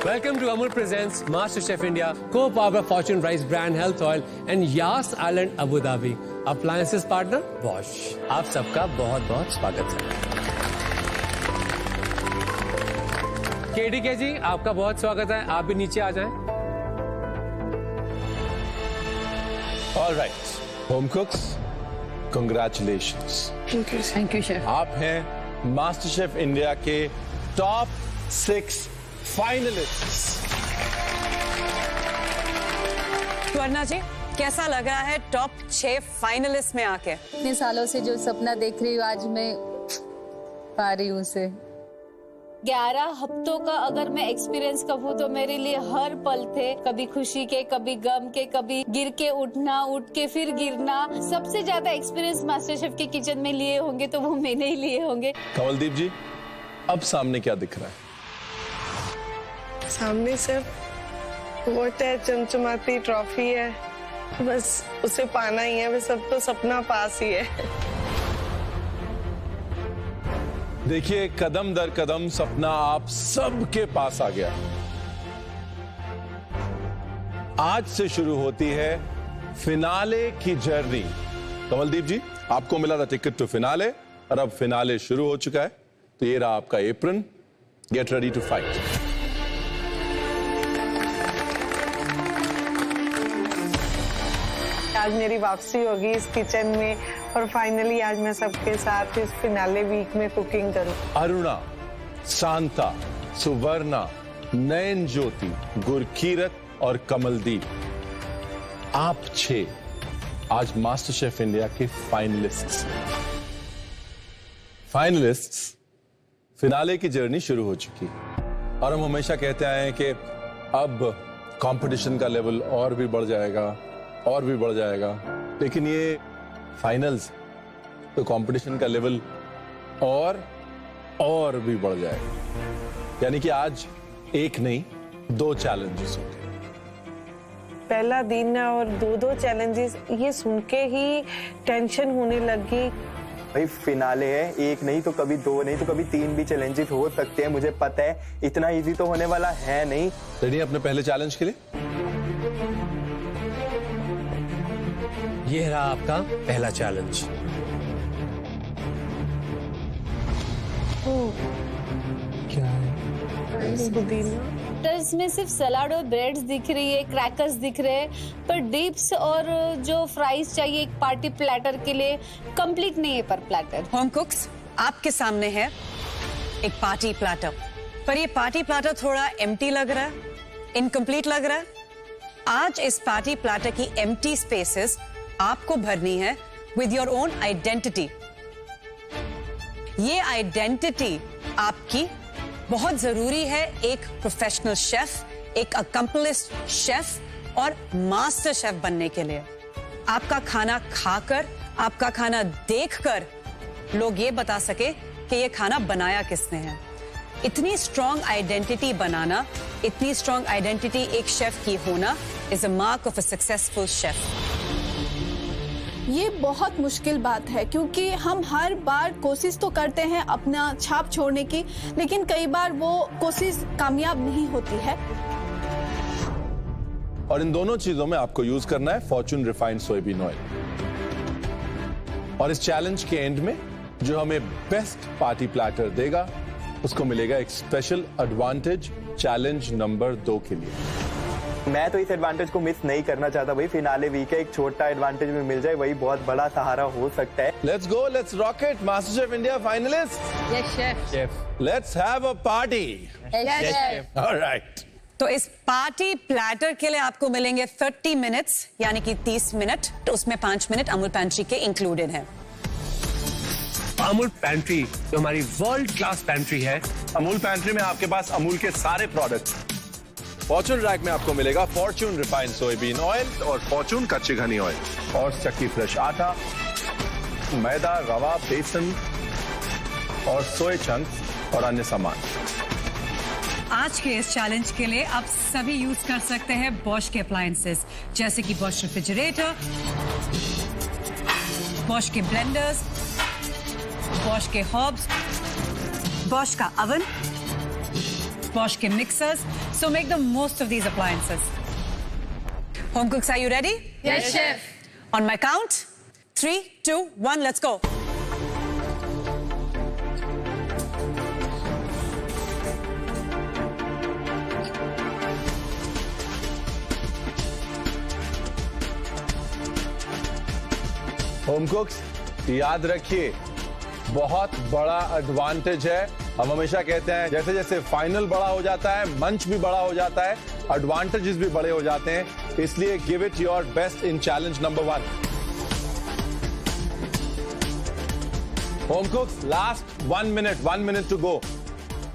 Welcome to Amul Presents MasterChef India, co-powered by Fortune Rice Brand Health Oil and Yas Island Abu Dhabi. Appliances partner Bosch. आप सबका बहुत-बहुत स्वागत है। KDK जी, आपका बहुत स्वागत है। आप भी नीचे आ जाएं। All right, home cooks, congratulations. Thank you, chef. आप हैं MasterChef India के top 6 finalists. स्वर्णा जी, कैसा लग रहा है टॉप 6 फाइनलिस्ट में आके? इतने सालों से जो सपना देख रही हूँ आज मैं पा रही हूँ उसे। 11 हफ्तों का अगर मैं एक्सपीरियंस कहूँ तो मेरे लिए हर पल थे, कभी खुशी के, कभी गम के, कभी गिर के उठना, उठ के फिर गिरना। सबसे ज्यादा एक्सपीरियंस मास्टर शेफ के किचन में लिए होंगे तो वो मैंने ही लिए होंगे। कमलदीप जी, अब सामने क्या दिख रहा है? सामने सिर्फ वोट है, चमचमाती ट्रॉफी है, बस उसे पाना ही है। बस अब तो सपना पास ही है। देखिए, कदम दर कदम सपना आप सबके पास आ गया। आज से शुरू होती है फिनाले की जर्नी। कमलदीप जी, आपको मिला था टिकट टू फिनाले और अब फिनाले शुरू हो चुका है। तो ये रहा आपका apron. Get ready to fight. आज मेरी वापसी होगी इस किचन में और फाइनली आज मैं सबके साथ इस फिनाले वीक में कुकिंग करूं। अरुणा, शांता, सुवर्णा, नयन ज्योति, गुरकीरत और कमलदीप, आप 6 आज मास्टर शेफ इंडिया के फाइनलिस्ट्स। फिनाले की जर्नी शुरू हो चुकी है और हम हमेशा कहते आए हैं कि अब कंपटीशन का लेवल और भी बढ़ जाएगा और भी बढ़ जाएगा, लेकिन ये फाइनल्स तो कंपटीशन का लेवल और भी बढ़ जाएगा। यानी कि आज एक नहीं 2 चैलेंजेस होंगे। पहला दिन है और 2 चैलेंजेस, ये सुन के ही टेंशन होने लगी। भाई फिनाले है, एक नहीं तो कभी 2 नहीं तो कभी 3 भी चैलेंजेस हो सकते हैं। मुझे पता है इतना इजी तो होने वाला है नहीं। रेडी अपने पहले चैलेंज के लिए? ये रहा आपका पहला चैलेंज। क्या है? इसमें सिर्फ सलाद और ब्रेड्स दिख रही है, क्रैकर्स दिख रहे हैं, पर डिप्स और जो फ्राइज चाहिए एक पार्टी प्लेटर के लिए कंप्लीट नहीं है। पर प्लेटर होम कुक्स, आपके सामने है एक पार्टी प्लेटर, पर ये पार्टी प्लेटर थोड़ा एम्प्टी लग रहा है, इनकम्प्लीट लग रहा है। आज इस पार्टी प्लेटर की एम्प्टी स्पेसेस आपको भरनी है विद योर ओन आइडेंटिटी। ये आइडेंटिटी आपकी बहुत जरूरी है एक प्रोफेशनल शेफ, एक अकम्पलिश्ड शेफ और मास्टर शेफ बनने के लिए। आपका खाना खाकर, आपका खाना देखकर लोग ये बता सके कि ये खाना बनाया किसने है। इतनी स्ट्रॉन्ग आइडेंटिटी बनाना, इतनी स्ट्रॉन्ग आइडेंटिटी एक शेफ की होना is a mark of a successful chef. ये बहुत मुश्किल बात है क्योंकि हम हर बार कोशिश तो करते हैं अपना छाप छोड़ने की, लेकिन कई बार वो कोशिश कामयाब नहीं होती है। और इन दोनों चीजों में आपको यूज करना है फॉर्च्यून रिफाइंड सोयाबीन ऑयल। और इस चैलेंज के एंड में जो हमें बेस्ट पार्टी प्लेटर देगा उसको मिलेगा एक स्पेशल एडवांटेज चैलेंज नंबर 2 के लिए। मैं तो इस एडवांटेज को मिस नहीं करना चाहता भाई। फिनाले वीक है, एक छोटा एडवांटेज में मिल जाए वही बहुत बड़ा सहारा हो सकता है। Let's go, let's rock it master chef India finalist. Yes chef. Let's have a party. Yes chef. Alright. तो इस पार्टी प्लेटर के लिए आपको मिलेंगे 30 मिनट्स, यानी कि 30 मिनट, तो उसमें 5 मिनट अमूल पैंट्री के इंक्लूडेड हैं। अमूल पैंट्री जो हमारी वर्ल्ड क्लास पैंट्री है। अमूल पैंट्री में आपके पास अमूल के सारे प्रोडक्ट्स। फॉर्च्यून रैक में आपको मिलेगा फॉर्च्यून रिफाइंड सोयाबीन ऑयल और फॉर्च्यून कच्ची घनी ऑयल और चक्की फ्रेश आटा, मैदा, रवा, बेसन और सोया चंक्स और अन्य सामान। आज के इस चैलेंज के लिए आप सभी यूज कर सकते हैं बॉश के अप्लायंसेस, जैसे कि बॉश रेफ्रिजरेटर, बॉश के ब्लेंडर्स, बॉश के हॉब्स, बॉश का अवन, Bosch के mixers. So make the most of these appliances. Home cooks, are you ready? Yes, chef. On my count, 3, 2, 1, let's go. Home कुक्स, याद रखिए, बहुत बड़ा एडवांटेज है। हम हमेशा कहते हैं जैसे जैसे फाइनल बड़ा हो जाता है, मंच भी बड़ा हो जाता है, एडवांटेजेस भी बड़े हो जाते हैं। इसलिए give it your best in challenge number 1। Home cooks, last 1 minute to go.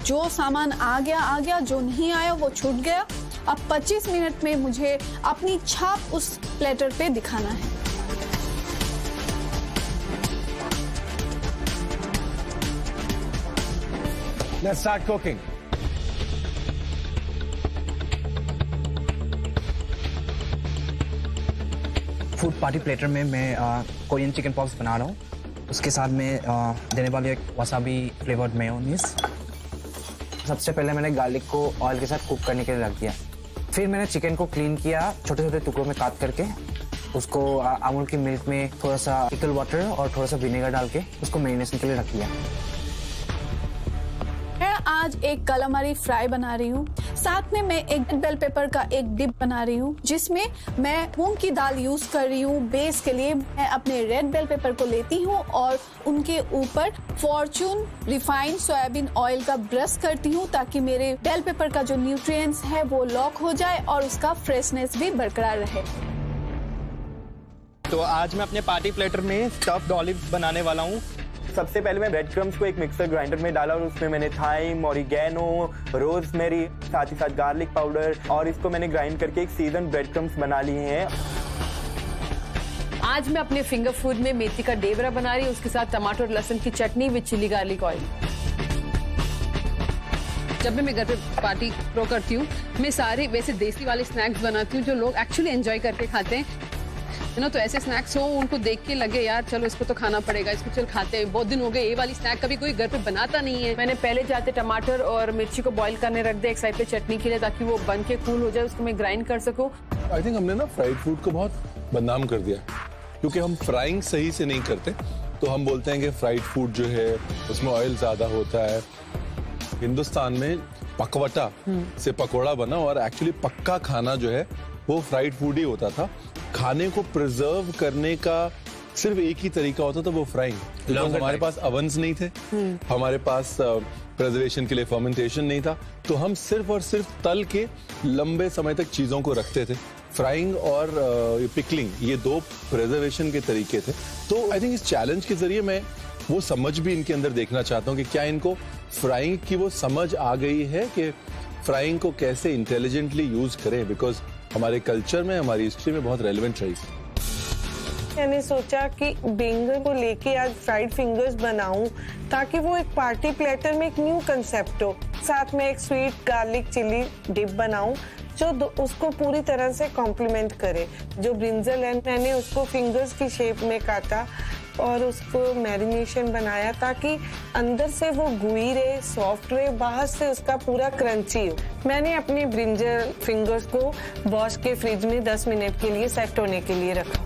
जो सामान आ गया, जो नहीं आया वो छूट गया। अब 25 मिनट में मुझे अपनी छाप उस प्लेटर पे दिखाना है। Let's start cooking. Food party platter में मैं कोरियन चिकन पॉक्स बना रहा हूँ। उसके साथ में देने वाली एक वसाबी फ्लेवर्ड मेयोनीज। सबसे पहले मैंने गार्लिक को ऑयल के साथ कुक करने के लिए रख दिया। फिर मैंने चिकन को क्लीन किया, छोटे छोटे टुकड़ों में काट करके उसको अमूल की मिल्क में थोड़ा सा पिकल वाटर और थोड़ा सा विनेगर डाल के उसको मैरिनेशन के लिए रख दिया। मैं आज एक कैलामरी फ्राई बना रही हूँ। साथ में मैं एक बेल पेपर का एक डिप बना रही हूँ, जिसमें मैं मूंग की दाल यूज कर रही हूँ बेस के लिए। मैं अपने रेड बेल पेपर को लेती हूँ और उनके ऊपर फॉर्चून रिफाइंड सोयाबीन ऑयल का ब्रश करती हूँ, ताकि मेरे बेल पेपर का जो न्यूट्रिएंट्स है वो लॉक हो जाए और उसका फ्रेशनेस भी बरकरार रहे। तो आज मैं अपने पार्टी प्लेटर में स्टफ्ड ऑलिव बनाने वाला हूँ। सबसे पहले मैं ब्रेड क्रम्स को एक मिक्सर ग्राइंडर में डाला और उसमें मैंने थाइम, ऑरिगेनो, रोजमेरी, साथ ही साथ गार्लिक पाउडर और इसको मैंने ग्राइंड करके एक सीजन ब्रेड क्रम्स बना लिए हैं। आज मैं अपने फिंगर फूड में मेथी का डेबरा बना रही हूँ, उसके साथ टमाटर और लहसुन की चटनी विद चिली गार्लिक ऑयल। जब भी मैं घर पे पार्टी थ्रो करती हूँ, मैं सारे वैसे देसी वाले स्नैक्स बनाती हूँ जो लोग एक्चुअली एंजॉय करके खाते हैं ना। तो ऐसे स्नैक्स हो उनको देख के लगे यार चलो इसको तो खाना पड़ेगा, इसको चल खाते हैं, बहुत दिन हो गए ये वाली स्नैक कभी कोई घर पे बनाता नहीं है। मैंने पहले जाते टमाटर और मिर्ची को बॉईल करने रख दिया एक साइड पे चटनी के लिए, ताकि वो बन के कूल हो जाए, उसको मैं ग्राइंड कर सकूं। आई थिंक हमने ना फ्राइड फूड को बहुत बदनाम कर दिया, क्योंकि हम फ्राइंग सही से नहीं करते। तो हम बोलते हैं कि फ्राइड फूड जो है उसमें ऑयल ज्यादा होता है। हिंदुस्तान में पकवटा से पकोड़ा बना, और एक्चुअली पक्का खाना जो है वो फ्राइड फूड ही होता था। खाने को प्रिजर्व करने का सिर्फ एक ही तरीका होता था, वो फ्राइंग। तो हमारे पास ओवन्स नहीं थे, हमारे पास प्रिजर्वेशन के लिए फर्मेंटेशन नहीं था, तो हम सिर्फ और सिर्फ तल के लंबे समय तक चीजों को रखते थे। फ्राइंग और पिकलिंग ये 2 प्रिजर्वेशन के तरीके थे। तो आई थिंक इस चैलेंज के जरिए मैं वो समझ भी इनके अंदर देखना चाहता हूँ कि क्या इनको फ्राइंग की वो समझ आ गई है कि फ्राइंग को कैसे इंटेलिजेंटली यूज करें, बिकॉज हमारे कल्चर में, हमारी हिस्ट्री में बहुत रेलेवेंट रही। मैंने सोचा कि बैंगन को लेके आज फ्राइड फिंगर्स बनाऊं, ताकि वो एक पार्टी प्लेटर में एक न्यू कंसेप्ट हो। साथ में एक स्वीट गार्लिक चिली डिप बनाऊं जो उसको पूरी तरह से कॉम्प्लीमेंट करे। जो ब्रिंजल है मैंने उसको फिंगर्स की शेप में काटा और उसको मैरिनेशन बनाया, ताकि अंदर से वो गुई रहे, सॉफ्ट रहे, बाहर से उसका पूरा क्रंची हो। मैंने अपने ब्रिंजल फिंगर्स को बॉश के फ्रिज में 10 मिनट के लिए सेट होने के लिए रखा।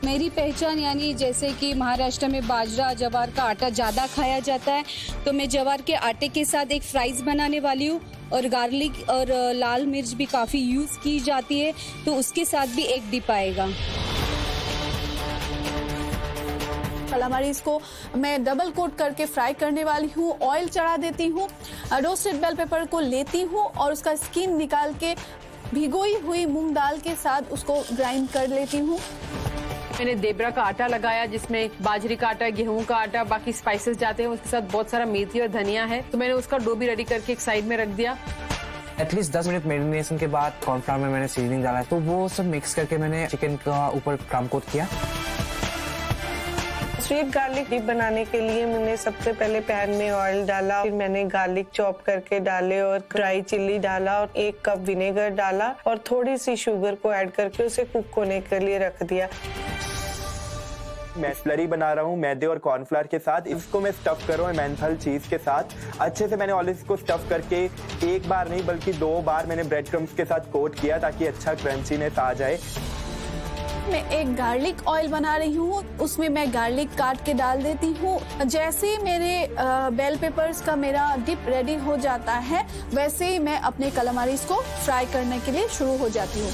मेरी पहचान यानी जैसे कि महाराष्ट्र में बाजरा जवार का आटा ज़्यादा खाया जाता है, तो मैं जवार के आटे के साथ एक फ्राइज बनाने वाली हूँ, और गार्लिक और लाल मिर्च भी काफ़ी यूज़ की जाती है, तो उसके साथ भी एक डिप आएगा। कैलामरीज को मैं डबल कोट करके फ्राई करने वाली हूँ। ऑयल चढ़ा देती हूँ, रोस्टेड बेल पेपर को लेती हूँ और उसका स्किन निकाल के भिगोई हुई मूंग दाल के साथ उसको ग्राइंड कर लेती हूँ। मैंने देबरा का आटा लगाया, जिसमें बाजरी का आटा, गेहूं का आटा, बाकी स्पाइसेस जाते हैं, उसके साथ बहुत सारा मेथी और धनिया है। तो मैंने उसका डो भी रेडी करके एक साइड में रख दिया। एटलीस्ट 10 मिनट मैरिनेशन के बाद कॉर्नफ्लावर में मैंने सीजनिंग डाला है, तो वो सब मिक्स करके मैंने चिकन का ऊपर क्रम कोट किया। स्वीट गार्लिक डिप बनाने के लिए मैंने सबसे पहले पैन में ऑयल डाला, फिर मैंने गार्लिक चॉप करके डाले और ड्राई चिल्ली डाला और 1 कप विनेगर डाला और थोड़ी सी शुगर को ऐड करके उसे कुक होने के लिए रख दिया। मैं स्लरी बना रहा हूँ मैदे और कॉर्नफ्लावर के साथ। इसको मैं स्टफ कर रहा हूँ मेंथल चीज के साथ। अच्छे से मैंने ऑलिव्स को स्टफ करके एक बार नहीं बल्कि 2 बार मैंने ब्रेड क्रम्स के साथ कोट किया ताकि अच्छा क्रंचीनेस आ जाए। मैं एक गार्लिक ऑयल बना रही हूँ, उसमें मैं गार्लिक काट के डाल देती हूँ। जैसे ही मेरे बेल पेपर्स का मेरा डिप रेडी हो जाता है वैसे ही मैं अपने कैलामारीज को फ्राई करने के लिए शुरू हो जाती हूँ।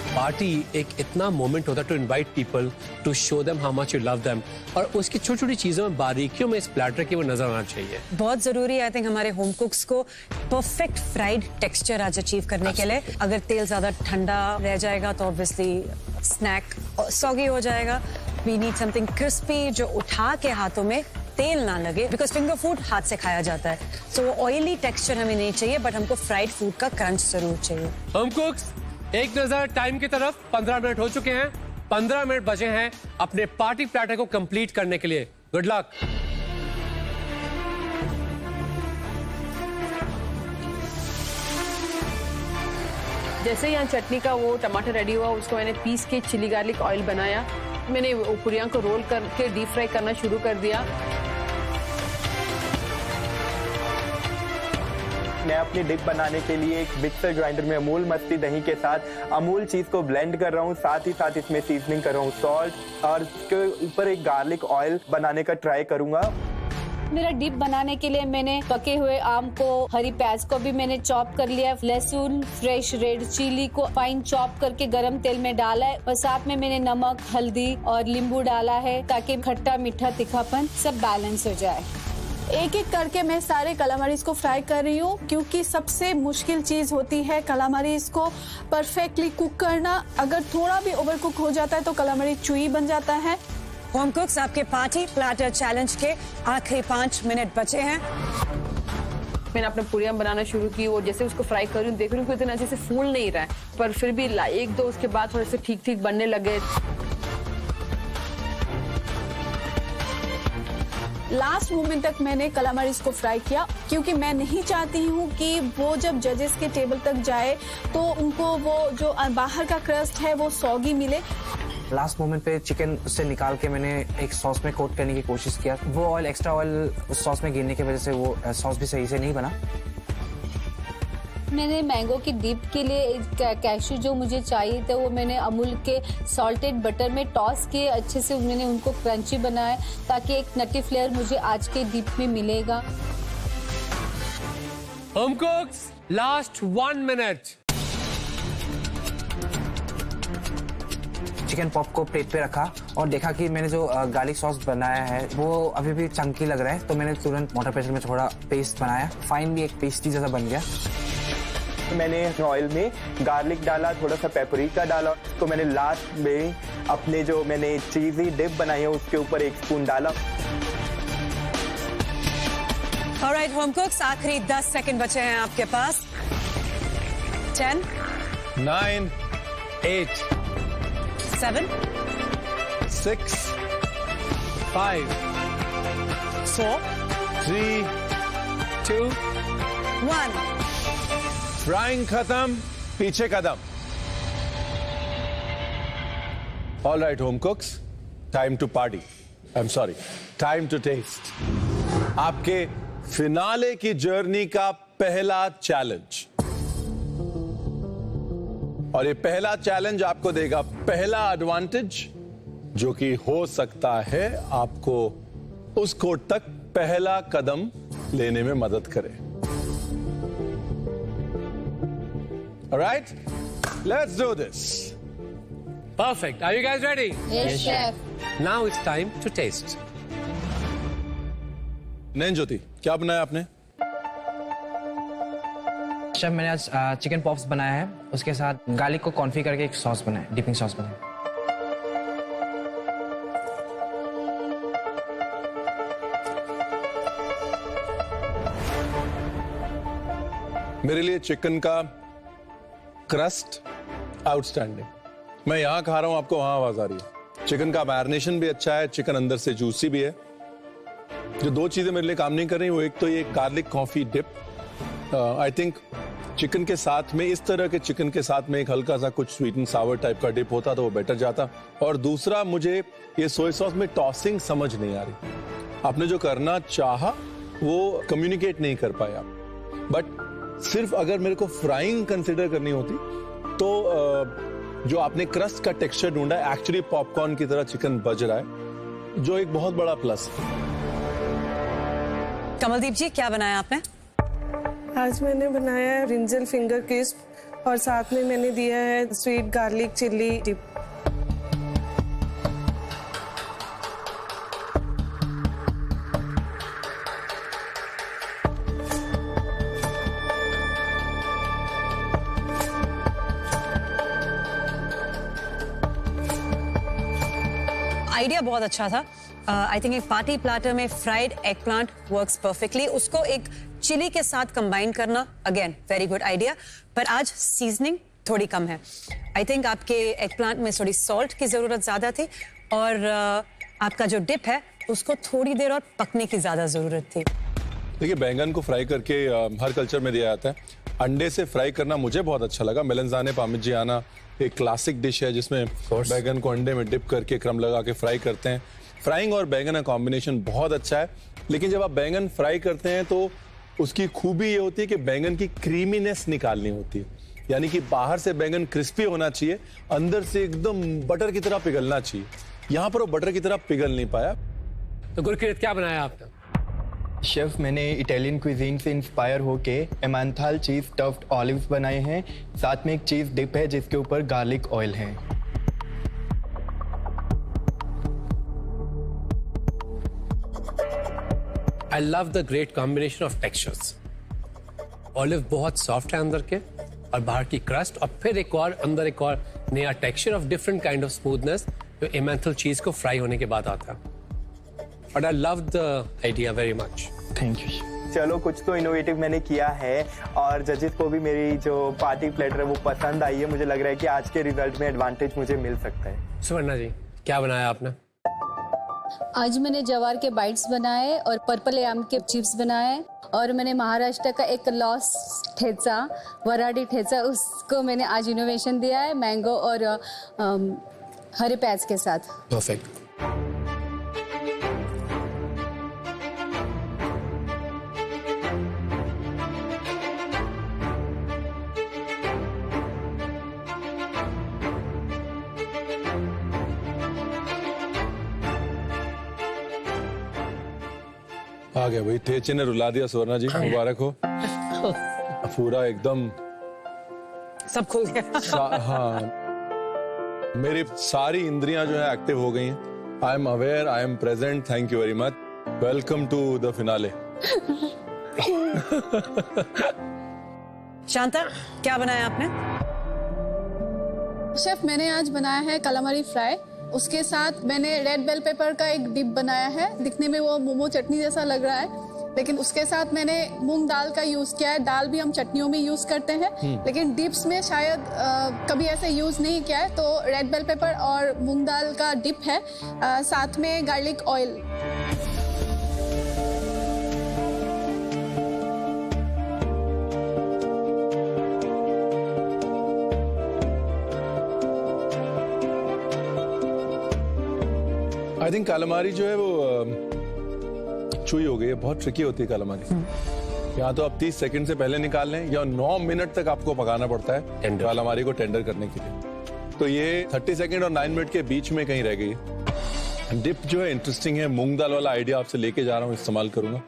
पार्टी एक इतना मोमेंट होता है to invite people, to show them how much you love them, और उसकी छोटी छोटी चीजों में, बारीकियों में इस प्लेटर की वो नजर आना चाहिए। बहुत जरूरी है आई थिंक हमारे होम कुक्स को परफेक्ट फ्राइड टेक्सचर आज अचीव करने के लिए। अगर तेल ज्यादा ठंडा रह जाएगा तो ऑब्वियसली स्नैक सॉगी हो जाएगा। वी नीड समथिंग क्रिस्पी जो उठा के हाथों में तेल ना लगे, बिकॉज फिंगर फूड हाथ से खाया जाता है, सो ऑयली टेक्सचर हमें नहीं चाहिए, बट हमको फ्राइड फूड का क्रंच जरूर चाहिए। होम कुक्स, एक नजर टाइम की तरफ। 15 मिनट हो चुके हैं, 15 मिनट बचे हैं अपने पार्टी प्लेटर को कंप्लीट करने के लिए। Good luck. जैसे यहाँ चटनी का वो टमाटर रेडी हुआ, उसको मैंने पीस के चिली गार्लिक ऑयल बनाया। मैंने पुरियां को रोल करके डीप फ्राई करना शुरू कर दिया। मैं अपनी डिप बनाने के लिए एक मिक्सर ग्राइंडर में अमूल मस्ती दही के साथ अमूल चीज को ब्लेंड कर रहा हूँ। साथ ही साथ इसमें सीजनिंग कर रहा हूँ सॉल्ट, और इसके ऊपर एक गार्लिक ऑयल बनाने का ट्राई करूंगा। मेरा डिप बनाने के लिए मैंने पके हुए आम को, हरी प्याज को भी मैंने चॉप कर लिया, लहसुन, फ्रेश रेड चिली को फाइन चॉप करके गरम तेल में डाला है, और साथ में मैंने नमक, हल्दी और नींबू डाला है ताकि खट्टा मीठा तीखापन सब बैलेंस हो जाए। एक एक करके मैं सारे कैलामारीज को फ्राई कर रही हूँ, क्योंकि सबसे मुश्किल चीज होती है कैलामारीज को परफेक्टली कुक करना। अगर थोड़ा भी ओवर कुक हो जाता है तो कैलामारी चुई बन जाता है। होम कुक्स, आपके पार्टी प्लेटर चैलेंज के आखिरी 5 मिनट बचे हैं। मैंने अपने पुरियां बनाना शुरू की, वो जैसे उसको फ्राई कर रही हूँ, देख रही हूँ इतना अच्छे से फूल नहीं रहा है, पर फिर भी 1-2 उसके बाद थोड़े से ठीक ठीक बनने लगे। लास्ट मोमेंट तक मैंने कैलामारीज को फ्राई किया, क्योंकि मैं नहीं चाहती हूँ कि वो जब जजेस के टेबल तक जाए तो उनको वो जो बाहर का क्रस्ट है वो सॉगी मिले। लास्ट मोमेंट पे चिकन उससे निकाल के मैंने एक सॉस में कोट करने की कोशिश किया। वो ऑयल, एक्स्ट्रा ऑयल उस सॉस में गिरने की वजह से वो सॉस भी सही से नहीं बना। मैंने मैंगो की डिप के लिए कैशू जो मुझे चाहिए थे वो मैंने अमूल के सॉल्टेड बटर में टॉस किए, अच्छे से मैंने उनको क्रंची बनाया ताकि एक नटी फ्लेवर मुझे आज के डिप में मिलेगा। Home cooks, last 1 minute. Chicken pop को प्लेट पे रखा और देखा कि मैंने जो गार्लिक सॉस बनाया है वो अभी भी चंकी लग रहा है, तो मैंने तुरंत मोटर प्रेशर में थोड़ा पेस्ट बनाया। फाइनली एक पेस्टी जैसा बन गया। मैंने ऑयल में गार्लिक डाला, थोड़ा सा पेपरिका डाला, तो मैंने लास्ट में अपने जो मैंने चीज़ी डिप बनाई है उसके ऊपर 1 स्पून डाला। ऑलराइट होम कुक्स, आखिरी 10 सेकंड बचे हैं आपके पास। 10, 9, 8, 7, 6, 5, 4, 3, 2, 1। फ्राइंग खत्म, पीछे कदम। All right home cooks, time to party. I am sorry, time to taste. आपके फिनाले की जर्नी का पहला चैलेंज, और ये पहला चैलेंज आपको देगा पहला एडवांटेज, जो कि हो सकता है आपको उस कोर्ट तक पहला कदम लेने में मदद करे। All right, let's do this. perfect. Are you guys ready? Yes, chef. Now it's time to taste. नैन ज्योति, क्या बनाया आपने? शेफ, मैंने आज चिकन पॉप्स बनाया है, उसके साथ गार्लिक को कॉन्फी करके एक सॉस बनाया, डिपिंग सॉस बनाया। मेरे लिए चिकन का क्रस्ट आउटस्टैंडिंग। मैं यहां खा रहा हूं, आपको वहां आवाज आ रही है। चिकन का मैरिनेशन भी अच्छा है, चिकन अंदर से जूसी भी है। जो 2 चीजें मेरे लिए काम नहीं कर रही, वो एक तो ये garlic coffee dip, I think chicken के साथ में, इस तरह के चिकन के साथ में एक हल्का सा कुछ स्वीट एंड सावर टाइप का डिप होता तो वो बेटर जाता। और दूसरा, मुझे ये सोया सॉस में टॉसिंग समझ नहीं आ रही। आपने जो करना चाहा वो कम्युनिकेट नहीं कर पाया। बट सिर्फ अगर मेरे को फ्राइंग कंसिडर करनी होती तो जो आपने क्रस्ट का टेक्सचर ढूंढा है, एक्चुअली पॉपकॉर्न की तरह चिकन बज रहा है, जो एक बहुत बड़ा प्लस है। कमलदीप जी, क्या बनाया आपने? आज मैंने बनाया है ब्रिंजल फिंगर क्रिस्प और साथ में मैंने दिया है sweet garlic chilli dip. Idea बहुत अच्छा था। आई थिंक एक पार्टी प्लेटर में fried eggplant works perfectly. उसको एक चिली के साथ कंबाइन करना, अगेन वेरी गुड आइडिया। पर आज सीजनिंग थोड़ी कम है। आई थिंक आपके एग प्लांट में थोड़ी सॉल्ट की जरूरत ज्यादा थी और आपका जो डिप है उसको थोड़ी देर और पकने की ज्यादा जरूरत थी। देखिए, बैंगन को फ्राई करके हर कल्चर में दिया जाता है। अंडे से फ्राई करना मुझे बहुत अच्छा लगा। मेलनजाने पार्मिजियाना एक क्लासिक डिश है जिसमें बैंगन को अंडे में डिप करके क्रम लगा के फ्राई करते हैं। फ्राइंग और बैंगन का कॉम्बिनेशन बहुत अच्छा है। लेकिन जब आप बैंगन फ्राई करते हैं तो उसकी खूबी ये होती है कि बैंगन की क्रीमीनेस निकालनी होती है, यानी कि बाहर से बैंगन क्रिस्पी होना चाहिए, अंदर से एकदम बटर की तरह पिघलना चाहिए। यहाँ पर वो बटर की तरह पिघल नहीं पाया। तो गुरकीरत, क्या बनाया आपने? शेफ, मैंने इटालियन क्विजीन से इंस्पायर होके एमांथाल चीज स्टफ्ड ऑलिव्स बनाए हैं। साथ में एक चीज डिप है जिसके ऊपर गार्लिक ऑयल है। I love the great combination of textures. Olive बहुत सॉफ्ट है अंदर के और बाहर की क्रस्ट, और फिर एक और अंदर एक और नया texture of different kind of smoothness जो एमेंथल चीज को फ्राई होने के बाद आता है। But I love the idea very much. Thank you. चलो, कुछ तो इनोवेटिव मैंने किया है और जजेस को भी मेरी जो पार्टी प्लेटर है वो पसंद आई है। मुझे लग रहा है कि आज के रिजल्ट में एडवांटेज मुझे मिल सकता है। सुवर्णा जी, क्या बनाया आपने? आज मैंने जवार के बाइट्स बनाए और पर्पल याम के चिप्स बनाए और मैंने महाराष्ट्र का एक लॉस ठेचा, वराडी ठेचा, उसको मैंने आज इनोवेशन दिया है मैंगो और हरे प्याज के साथ। परफेक्ट। आ गया भाई, ठेचे ने रुला दिया। सुवर्णा जी, मुबारक हो। पूरा एकदम सब खुल गया। हाँ, मेरी सारी इंद्रियां जो है एक्टिव हो गई हैं। I am aware, I am present. Thank you very much. Welcome to the finale. Shanta, क्या बनाया आपने? शेफ, मैंने आज बनाया है कलामारी फ्राई। उसके साथ मैंने रेड बेल पेपर का एक डिप बनाया है। दिखने में वो मोमो चटनी जैसा लग रहा है, लेकिन उसके साथ मैंने मूंग दाल का यूज किया है। दाल भी हम चटनियों में यूज करते हैं, लेकिन डिप्स में शायद कभी ऐसे यूज नहीं किया है। तो रेड बेल पेपर और मूंग दाल का डिप है, साथ में गार्लिक ऑयल। आई थिंक कालामारी जो है वो चुई हो गई है। बहुत ट्रिकी होती है कालामारी। या तो आप 30 सेकंड से पहले निकाल लें या 9 मिनट तक आपको पकाना पड़ता है कालामारी को टेंडर करने के लिए। तो ये 30 सेकंड और 9 मिनट के बीच में कहीं रह गई है। डिप जो है इंटरेस्टिंग है। मूंग दाल वाला आइडिया आपसे लेके जा रहा हूँ, इस्तेमाल करूंगा।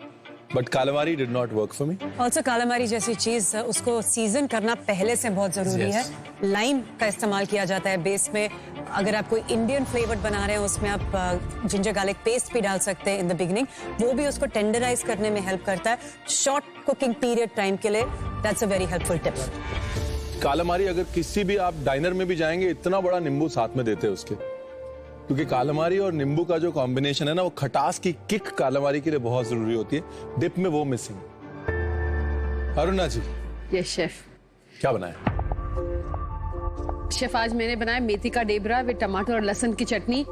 But कालामारी did not work for me. Also कालामारी जैसी चीज उसको सीजन करना पहले से बहुत जरूरी है। लाइम का इस्तेमाल किया जाता है बेस में। अगर आप कोई इंडियन फ्लेवर बना रहे हैं उसमें आप जिंजर गार्लिक पेस्ट भी डाल सकते हैं इन द बिगिनिंग। वो भी उसको टेंडराइज करने में हेल्प करता है शॉर्ट कुकिंग पीरियड टाइम के लिए। That's a very helpful tip. कालामारी अगर किसी भी आप डाइनर में भी जाएंगे, इतना बड़ा नींबू साथ में देते हैं उसके, क्योंकि कालामारी और नींबू का जो कॉम्बिनेशन है ना, वो खटास की किक कालामारी के लिए बहुत जरूरी होती है। डिप में वो मिसिंग। अरुणा जी, यस शेफ। क्या बनाया? शेफ, आज मैंने बनाया मेथी का डेबरा विद टमाटर और लहसुन की चटनी।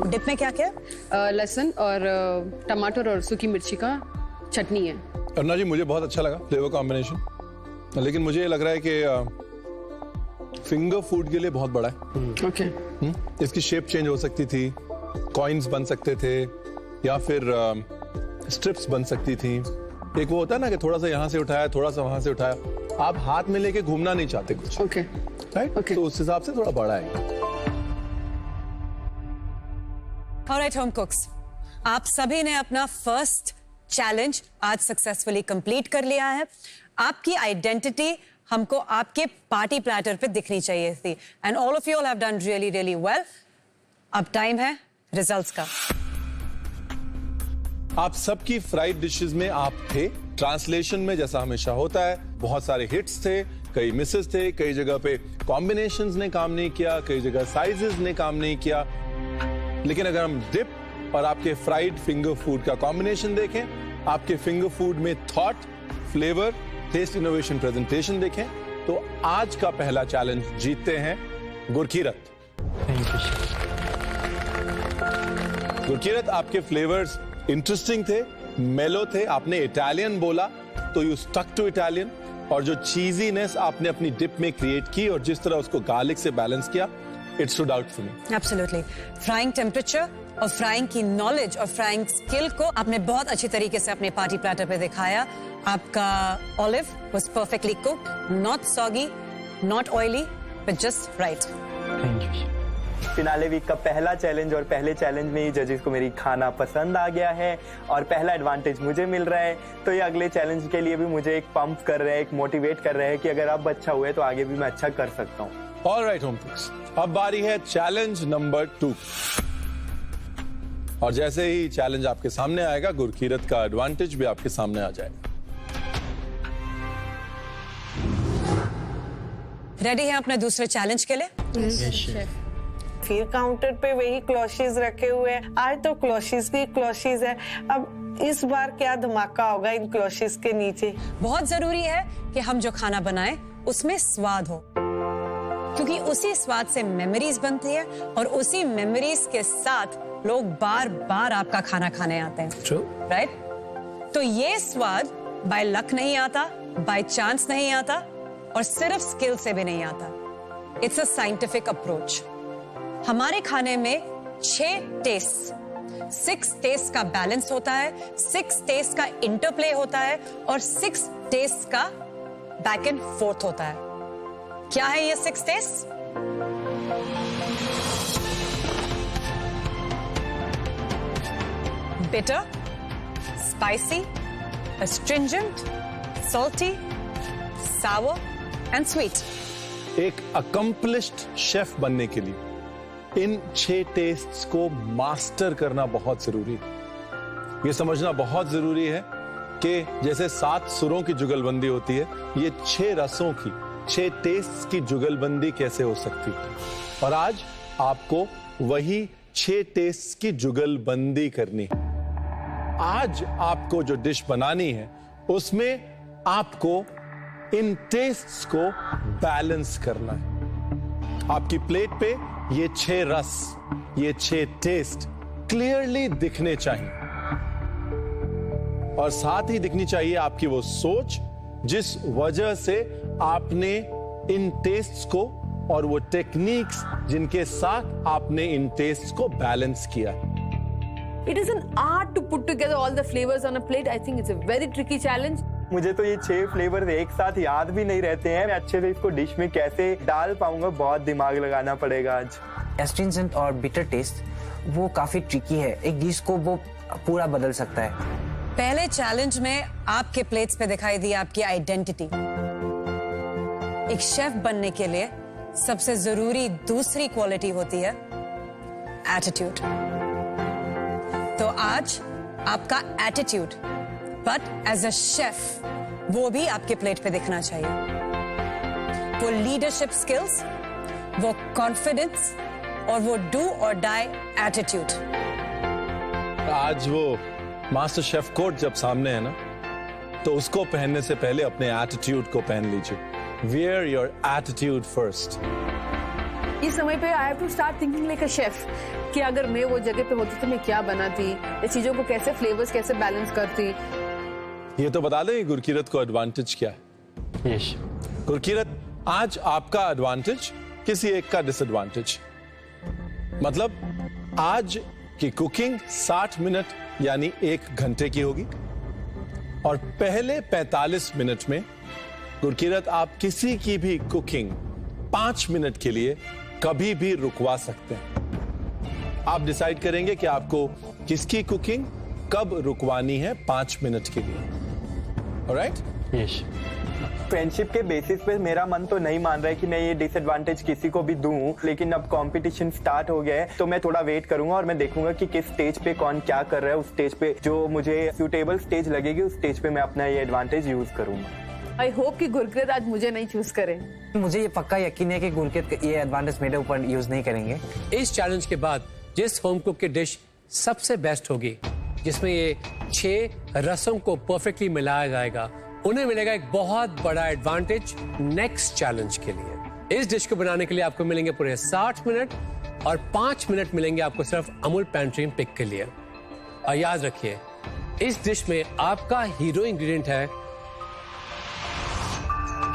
डिप में क्या क्या? लहसुन और टमाटर और सूखी मिर्ची का चटनी है। अरुणा जी, मुझे बहुत अच्छा लगा फ्लेवर कॉम्बिनेशन, लेकिन मुझे ये लग रहा है कि फिंगर फूड के लिए बहुत बड़ा है। ओके। इसकी शेप चेंज हो सकती थी, कॉइन्स बन सकते थे, या फिर स्ट्रिप्स बन सकती थी। एक वो होता है ना कि थोड़ा सा यहाँ से उठाया, थोड़ा सा वहां से उठाया। आप हाथ में लेके घूमना नहीं चाहते कुछ, ओके राइट? तो उस हिसाब से थोड़ा बड़ा है। ऑलराइट होम कुक्स, आप सभी ने अपना फर्स्ट चैलेंज आज सक्सेसफुली कंप्लीट कर लिया है। आपकी आइडेंटिटी हमको आपके पार्टी प्लेटर पे दिखनी चाहिए थी, and all of you have done really really well. अब टाइम है रिजल्ट्स का। आप सबकी फ्राइड डिशेस में आप थे। ट्रांसलेशन में जैसा हमेशा होता है, बहुत सारे हिट्स थे, कई मिसेस थे, कई जगह पे कॉम्बिनेशंस ने काम नहीं किया, कई जगह साइजेस ने काम नहीं किया। लेकिन अगर हम डिप और आपके फ्राइड फिंगर फूड का कॉम्बिनेशन देखें, आपके फिंगर फूड में thought, flavour, taste, innovation, presentation देखें, तो आज का पहला चैलेंज जीतते हैं गुरकीरत। गुरकीरत, आपके फ्लेवर्स इंटरेस्टिंग थे, मेलो थे। आपने इटालियन बोला तो यू स्टक टू इटालियन, और जो चीजीनेस आपने अपनी डिप में क्रिएट की और जिस तरह उसको गार्लिक से बैलेंस किया, it stood out for me. Absolutely. Frying temperature और फ्राइंग की नॉलेज और फ्राइंग स्किल को आपने बहुत अच्छी तरीके से अपने पार्टी प्लेटर पे दिखाया। आपका olive was perfectly cooked, not soggy, not oily, but just right. Thank you. Finale week का पहला चैलेंज, और पहले चैलेंज में ही जजेस को मेरी खाना पसंद आ गया है और पहला एडवांटेज मुझे मिल रहा है। तो ये अगले चैलेंज के लिए भी मुझे एक पंप कर रहे हैं, एक मोटिवेट कर रहे हैं कि अगर अब अच्छा हुए तो आगे भी मैं अच्छा कर सकता हूँ। ऑलराइट होम कुक्स, अब बारी है चैलेंज नंबर 2। और जैसे ही चैलेंज आपके सामने आएगा, गुरकीरत का एडवांटेज भी आपके सामने आ जाएगा। रेडी है अपने दूसरे चैलेंज के लिए? फिर काउंटर पे वही क्लोशीज रखे हुए हैं। आज तो क्लोशीज की क्लोशीज है। अब इस बार क्या धमाका होगा इन क्लोशीज के नीचे? बहुत जरूरी है कि हम जो खाना बनाएं उसमें स्वाद हो, क्योंकि उसी स्वाद से मेमोरीज बनती है और उसी मेमोरीज के साथ लोग बार बार आपका खाना खाने आते हैं। True. राइट? तो ये स्वाद बाय लक नहीं आता, बाय चांस नहीं आता, और सिर्फ स्किल से भी नहीं आता। It's a scientific approach. हमारे खाने में 6 टेस्ट, 6 टेस्ट का बैलेंस होता है, 6 टेस्ट का इंटरप्ले होता है, और 6 टेस्ट का बैक एंड फोर्थ होता है। क्या है ये 6 taste? Bitter, spicy, astringent, salty, sour and sweet. एक अकम्पलिश्ड शेफ बनने के लिए इन 6 टेस्ट्स को मास्टर करना बहुत जरूरी है। ये समझना बहुत जरूरी है कि जैसे 7 सुरों की जुगलबंदी होती है, ये 6 रसों की, 6 टेस्ट्स की जुगलबंदी कैसे हो सकती है। और आज आपको वही 6 टेस्ट्स की जुगलबंदी करनी है। आज आपको जो डिश बनानी है उसमें आपको इन टेस्ट्स को बैलेंस करना है। आपकी प्लेट पे ये 6 रस, ये 6 टेस्ट क्लियरली दिखने चाहिए, और साथ ही दिखनी चाहिए आपकी वो सोच जिस वजह से आपने इन टेस्ट्स को और वो टेक्निक्स जिनके साथ आपने इन टेस्ट्स को बैलेंस किया है। It is an art to put together all the flavors on a plate. I think it's a very tricky challenge. मुझे तो ये 6 फ्लेवर एक साथ याद भी नहीं रहते हैं। मैं अच्छे से इसको डिश में कैसे डाल पाऊंगा, बहुत दिमाग लगाना पड़ेगा आज। एस्ट्रिंजेंट और बिटर टेस्ट वो काफी ट्रिकी है, एक डिश को वो पूरा बदल सकता है। पहले चैलेंज में आपके प्लेट्स पे दिखाई दी आपकी आइडेंटिटी। एक शेफ बनने के लिए सबसे जरूरी दूसरी क्वालिटी होती है एटीट्यूड। तो आज आपका attitude, but as a chef वो भी आपके प्लेट पे दिखना चाहिए। वो लीडरशिप स्किल्स, वो कॉन्फिडेंस और वो डू और डाई एटीट्यूड। आज वो मास्टर शेफ कोट जब सामने है ना, तो उसको पहनने से पहले अपने एटीट्यूड को पहन लीजिए। Wear your attitude first. इस समय पे I have to start thinking like a chef कि अगर मैं वो जगह पे होती तो मैं क्या बनाती, ये चीजों को कैसे फ्लेवर्स कैसे बैलेंस करती। ये तो बता दें गुरकीरत को एडवांटेज क्या है। यस गुरकीरत, आज आपका एडवांटेज किसी एक का डिसएडवांटेज। मतलब आज की कुकिंग 60 मिनट यानी 1 घंटे की होगी और पहले 45 मिनट में गुरकीरत आप किसी की भी कुकिंग 5 मिनट के लिए कभी भी रुकवा सकते हैं। आप डिसाइड करेंगे कि आपको किसकी कुकिंग कब रुकवानी है 5 मिनट के लिए। ऑलराइट? यस। फ्रेंडशिप के बेसिस पे मेरा मन तो नहीं मान रहा है कि मैं ये डिसएडवांटेज किसी को भी दूं, लेकिन अब कंपटीशन स्टार्ट हो गया है तो मैं थोड़ा वेट करूंगा और मैं देखूंगा कि किस स्टेज पे कौन क्या कर रहा है। उस स्टेज पे जो मुझे सूटेबल स्टेज लगेगी उस स्टेज पे मैं अपना ये एडवांटेज यूज करूंगा। आई होप कि गुरकीरत आज मुझे नहीं चूज करे। मुझे ये पक्का यकीन है कि गुरकीरत ये एडवांटेज मेरे ऊपर यूज नहीं करेंगे। इस चैलेंज के बाद जिस होम कुक की डिश सबसे बेस्ट होगी, जिसमें ये 6 रसों को परफेक्टली मिलाया जाएगा, उन्हें मिलेगा एक बहुत बड़ा एडवांटेज नेक्स्ट चैलेंज के लिए। इस डिश को बनाने के लिए आपको मिलेंगे पूरे 60 मिनट और 5 मिनट मिलेंगे आपको सिर्फ अमूल पैंट्री पिक के लिए। और याद रखिए, इस डिश में आपका हीरो इंग्रेडिएंट है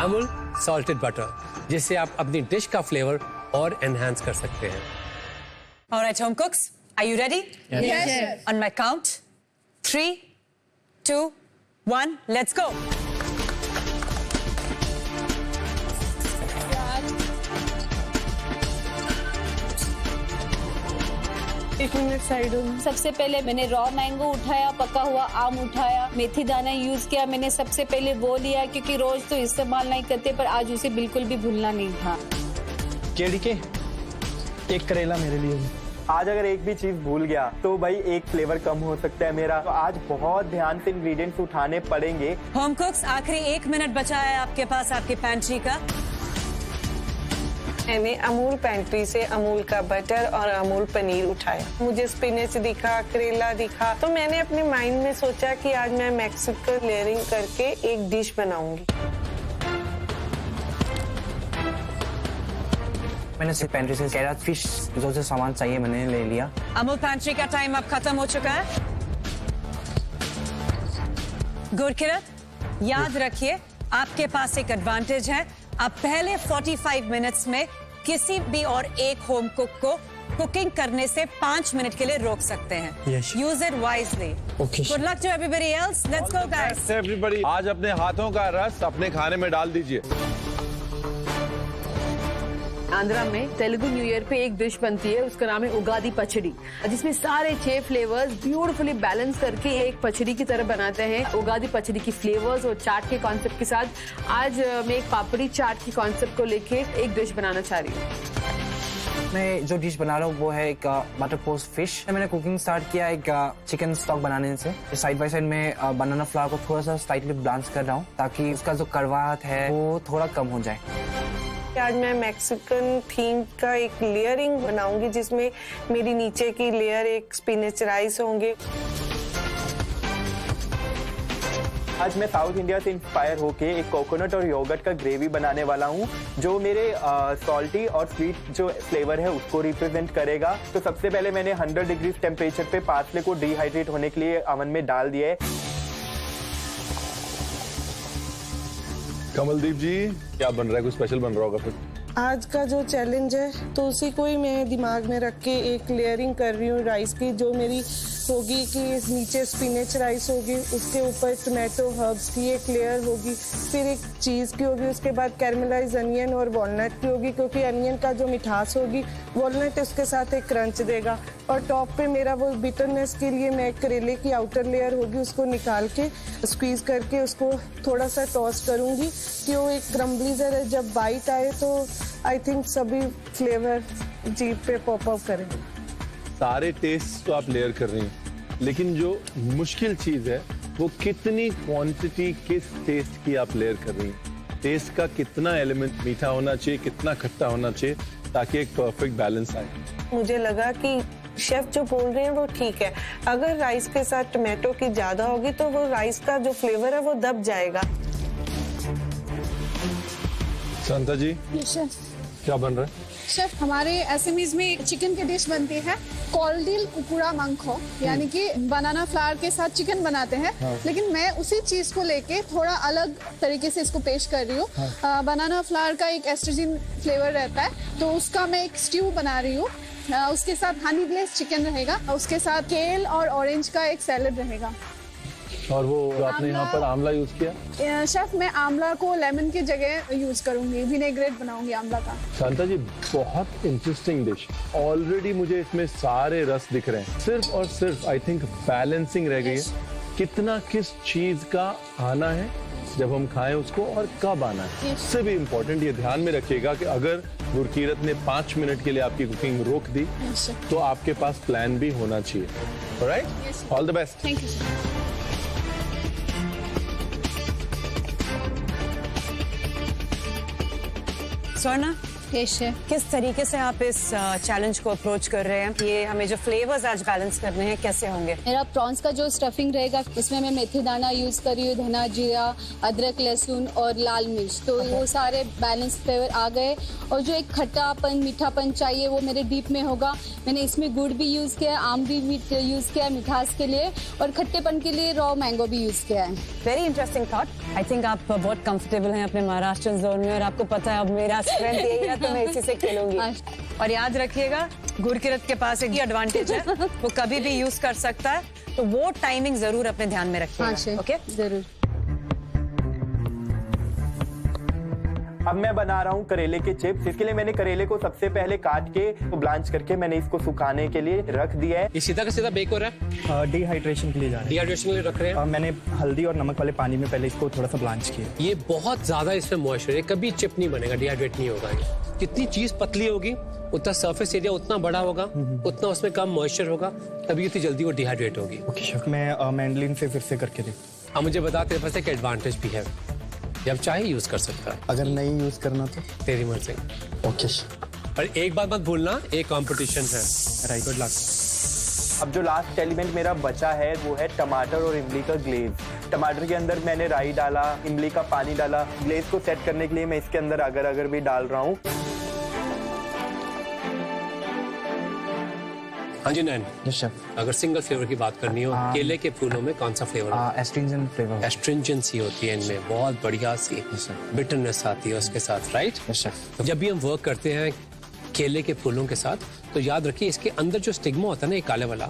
अमूल सॉल्टेड बटर, जिससे आप अपनी डिश का फ्लेवर और एनहांस कर सकते हैं। Alright, home cooks, are you ready? Yes. On my count, 3, 2, 1, let's go. एक मिनट साइड हो। सबसे पहले मैंने रॉ मैंगो उठाया, पका हुआ आम उठाया, मेथी दाना यूज किया। मैंने सबसे पहले वो लिया क्योंकि रोज तो इस्तेमाल नहीं करते, पर आज उसे बिल्कुल भी भूलना नहीं था। केडी के एक करेला मेरे लिए। आज अगर एक भी चीज भूल गया तो भाई एक फ्लेवर कम हो सकता है मेरा। तो आज बहुत ध्यान से इंग्रेडिएंट्स उठाने पड़ेंगे। होम कुक्स, आखिरी 1 मिनट बचा है आपके पास आपकी पैंट्री का। मैंने अमूल पैंट्री से अमूल का बटर और अमूल पनीर उठाया। मुझे स्पिनच दिखा, करेला दिखा, तो मैंने अपने माइंड में सोचा कि आज मैं मैक्सिकन लेयरिंग करके एक डिश बनाऊंगी। मैंने सिर्फ पैंट्री से कैरट फिश जो जो सामान चाहिए मैंने ले लिया। अमूल पैंट्री का टाइम अब खत्म हो चुका है। गुरकीरत, याद रखिए आपके पास एक एडवांटेज है। आप पहले 45 मिनट्स में किसी भी और एक होम कुक को कुकिंग करने से 5 मिनट के लिए रोक सकते हैं। Use it wisely. Good luck to everybody else. Let's go guys. Everybody आज अपने हाथों का रस अपने खाने में डाल दीजिए। आंध्रा में तेलुगु न्यू ईयर पे एक डिश बनती है, उसका नाम है उगादी पचड़ी, जिसमें सारे 6 फ्लेवर्स ब्यूटीफुली बैलेंस करके एक पचड़ी की तरह बनाते हैं। उगादी पचड़ी की फ्लेवर्स और चाट के कॉन्सेप्ट के साथ आज मैं एक पापड़ी चाट की कॉन्सेप्ट को लेके एक डिश बनाना चाह रही हूँ। मैं जो डिश बना रहा हूँ वो है एक बटर पोस्ट फिश। मैंने कुकिंग स्टार्ट किया एक चिकन स्टॉक बनाने से। साइड बाय साइड में बनाना फ्लावर को थोड़ा सा स्लाइटली ब्लांच कर रहा हूँ ताकि उसका जो कड़वाहट है वो थोड़ा कम हो जाए। आज मैं मैक्सिकन थीम का एक लेयरिंग बनाऊंगी, जिसमें मेरी नीचे की लेयर एक स्पिनच राइस होंगे। आज मैं साउथ इंडिया से इंस्पायर होके एक कोकोनट और योगर्ट का ग्रेवी बनाने वाला हूँ, जो मेरे सॉल्टी और स्वीट जो फ्लेवर है उसको रिप्रेजेंट करेगा। तो सबसे पहले मैंने 100 डिग्री टेम्परेचर पे पार्सले को डिहाइड्रेट होने के लिए ओवन में डाल दिया है। कमलदीप जी, क्या बन रहा है? कुछ स्पेशल बन रहा होगा फिर? आज का जो चैलेंज है तो उसी को ही मैं दिमाग में रख के एक लेयरिंग कर रही हूँ राइस की, जो मेरी होगी कि नीचे स्पिनच राइस होगी, उसके ऊपर टोमेटो हर्ब्स की एक लेयर होगी, फिर एक चीज़ की होगी, उसके बाद कैरमलाइज अनियन और वॉलनट की होगी, क्योंकि अनियन का जो मिठास होगी वॉलनट उसके साथ एक क्रंच देगा। और टॉप पे मेरा वो बिटरनेस के लिए मैं करेले की आउटर लेयर होगी, उसको निकाल के स्क्वीज करके उसको थोड़ा सा टॉस करूँगी कि वो एक क्रम्बली जरा जब बाइट आए तो आई थिंक सभी फ्लेवर जीभ पे पॉप अप करें। सारे टेस्ट तो आप लेयर कर रही हैं, लेकिन जो मुश्किल चीज है वो कितनी क्वांटिटी किस टेस्ट की आप लेयर कर रही हैं। टेस्ट का कितना एलिमेंट मीठा होना चाहिए, कितना खट्टा होना चाहिए, ताकि एक परफेक्ट बैलेंस आए। मुझे लगा कि शेफ जो बोल रहे हैं वो ठीक है। अगर राइस के साथ टोमेटो की ज्यादा होगी तो वो राइस का जो फ्लेवर है वो दब जाएगा। शांता जी, क्या बन रहा है? शेफ हमारे एसएमईज में चिकन की डिश बनती है कॉल्डिल कुकुड़ा मंखो, यानी कि बनाना फ्लावर के साथ चिकन बनाते हैं। लेकिन मैं उसी चीज को लेके थोड़ा अलग तरीके से इसको पेश कर रही हूँ। बनाना फ्लावर का एक एस्ट्रोजन फ्लेवर रहता है, तो उसका मैं एक स्ट्यू बना रही हूँ। उसके साथ हनी ग्लेज चिकन रहेगा, उसके साथ केल और ऑरेंज का एक सैलेड रहेगा। और वो जो आपने यहाँ पर आंवला यूज किया? शेफ मैं आंवला को लेमन की जगह यूज करूंगी, विनेग्रेट बनाऊंगी आंवला का। शांता जी बहुत इंटरेस्टिंग डिश, ऑलरेडी मुझे इसमें सारे रस दिख रहे हैं। सिर्फ और सिर्फ आई थिंक बैलेंसिंग रह गई है, कितना किस चीज का आना है जब हम खाएं उसको और कब आना है। इससे भी इम्पोर्टेंट ये ध्यान में रखिएगा कि अगर गुरकीरत ने 5 मिनट के लिए आपकी कुकिंग रोक दी तो आपके पास प्लान भी होना चाहिए। Alright, all the best. Thank you. Swarna, yes chef. किस तरीके से आप इस चैलेंज को अप्रोच कर रहे हैं? ये हमें जो फ्लेवर्स आज बैलेंस करने हैं कैसे होंगे? मेरा प्रॉन्स का जो स्टफिंग रहेगा उसमें मैं मेथी दाना यूज कर रही हूँ, धना जीरा, अदरक लहसुन और लाल मिर्च, तो वो सारे बैलेंस फ्लेवर आ गए। और जो एक खट्टापन मीठापन चाहिए वो मेरे डीप में होगा। मैंने इसमें गुड़ भी यूज किया है, आम भी यूज किया है मिठास के लिए, और खट्टेपन के लिए रॉ मैंगो भी यूज किया है। Very interesting thought. I think आप बहुत कंफर्टेबल हैं अपने महाराष्ट्र जोन में, और आपको पता है अब मेरा स्ट्रेंथ यही है, तो मैं इसी से खेलूंगी। और याद रखिएगा गुरकीरत के पास एक एडवांटेज है, वो कभी भी यूज कर सकता है, तो वो टाइमिंग जरूर अपने ध्यान में रखिएगा। ओके, जरूर। अब मैं बना रहा हूँ करेले के चिप्स। इसके लिए मैंने करेले को सबसे पहले काट के ब्लांच करके मैंने इसको सुखाने के लिए रख दिया है। ये सीधा का सीधा बेक हो रहा है? डिहाइड्रेशन के लिए जा रहा है। डिहाइड्रेशन के लिए रख रहे हैं। मैंने हल्दी और नमक वाले पानी में पहले इसको थोड़ा सा ब्लांच किया। ये बहुत ज्यादा इसमें मॉइस्चर है, कभी चिप नहीं बनेगा, डिहाइड्रेट नहीं होगा। जितनी चीज पतली होगी उतना सरफेस एरिया उतना बड़ा होगा, उतना उसमें कम मॉइस्चर होगा, तभी उतनी जल्दी वो डिहाइड्रेट होगी। ओके शेफ, मैं मैंडलिन से फिर से करके देखता। अब मुझे बता, तेरे पास एक एडवांटेज भी है, जब चाहे यूज कर सकता है। अगर नहीं यूज करना तो तेरी मर्जी। ओके। पर एक बात मत भूलना, एक कंपटीशन है। Right, good luck. अब जो लास्ट एलिमेंट मेरा बचा है वो है टमाटर और इमली का ग्लेज। टमाटर के अंदर मैंने राई डाला, इमली का पानी डाला। ग्लेज को सेट करने के लिए मैं इसके अंदर अगर भी डाल रहा हूँ। हाँ जी नैन। Yes chef. अगर सिंगल फ्लेवर की बात करनी हो, केले के फूलों में कौन सा फ्लेवर? Astringent flavour. एस्ट्रिंजेंसी होती है इनमें, बहुत बढ़िया सी बिटरनेस आती है उसके साथ, राइट? Yes chef. जब भी हम वर्क करते हैं केले के फूलों के साथ, तो याद रखिए इसके अंदर जो स्टिग्मा होता है ना, ये काले वाला,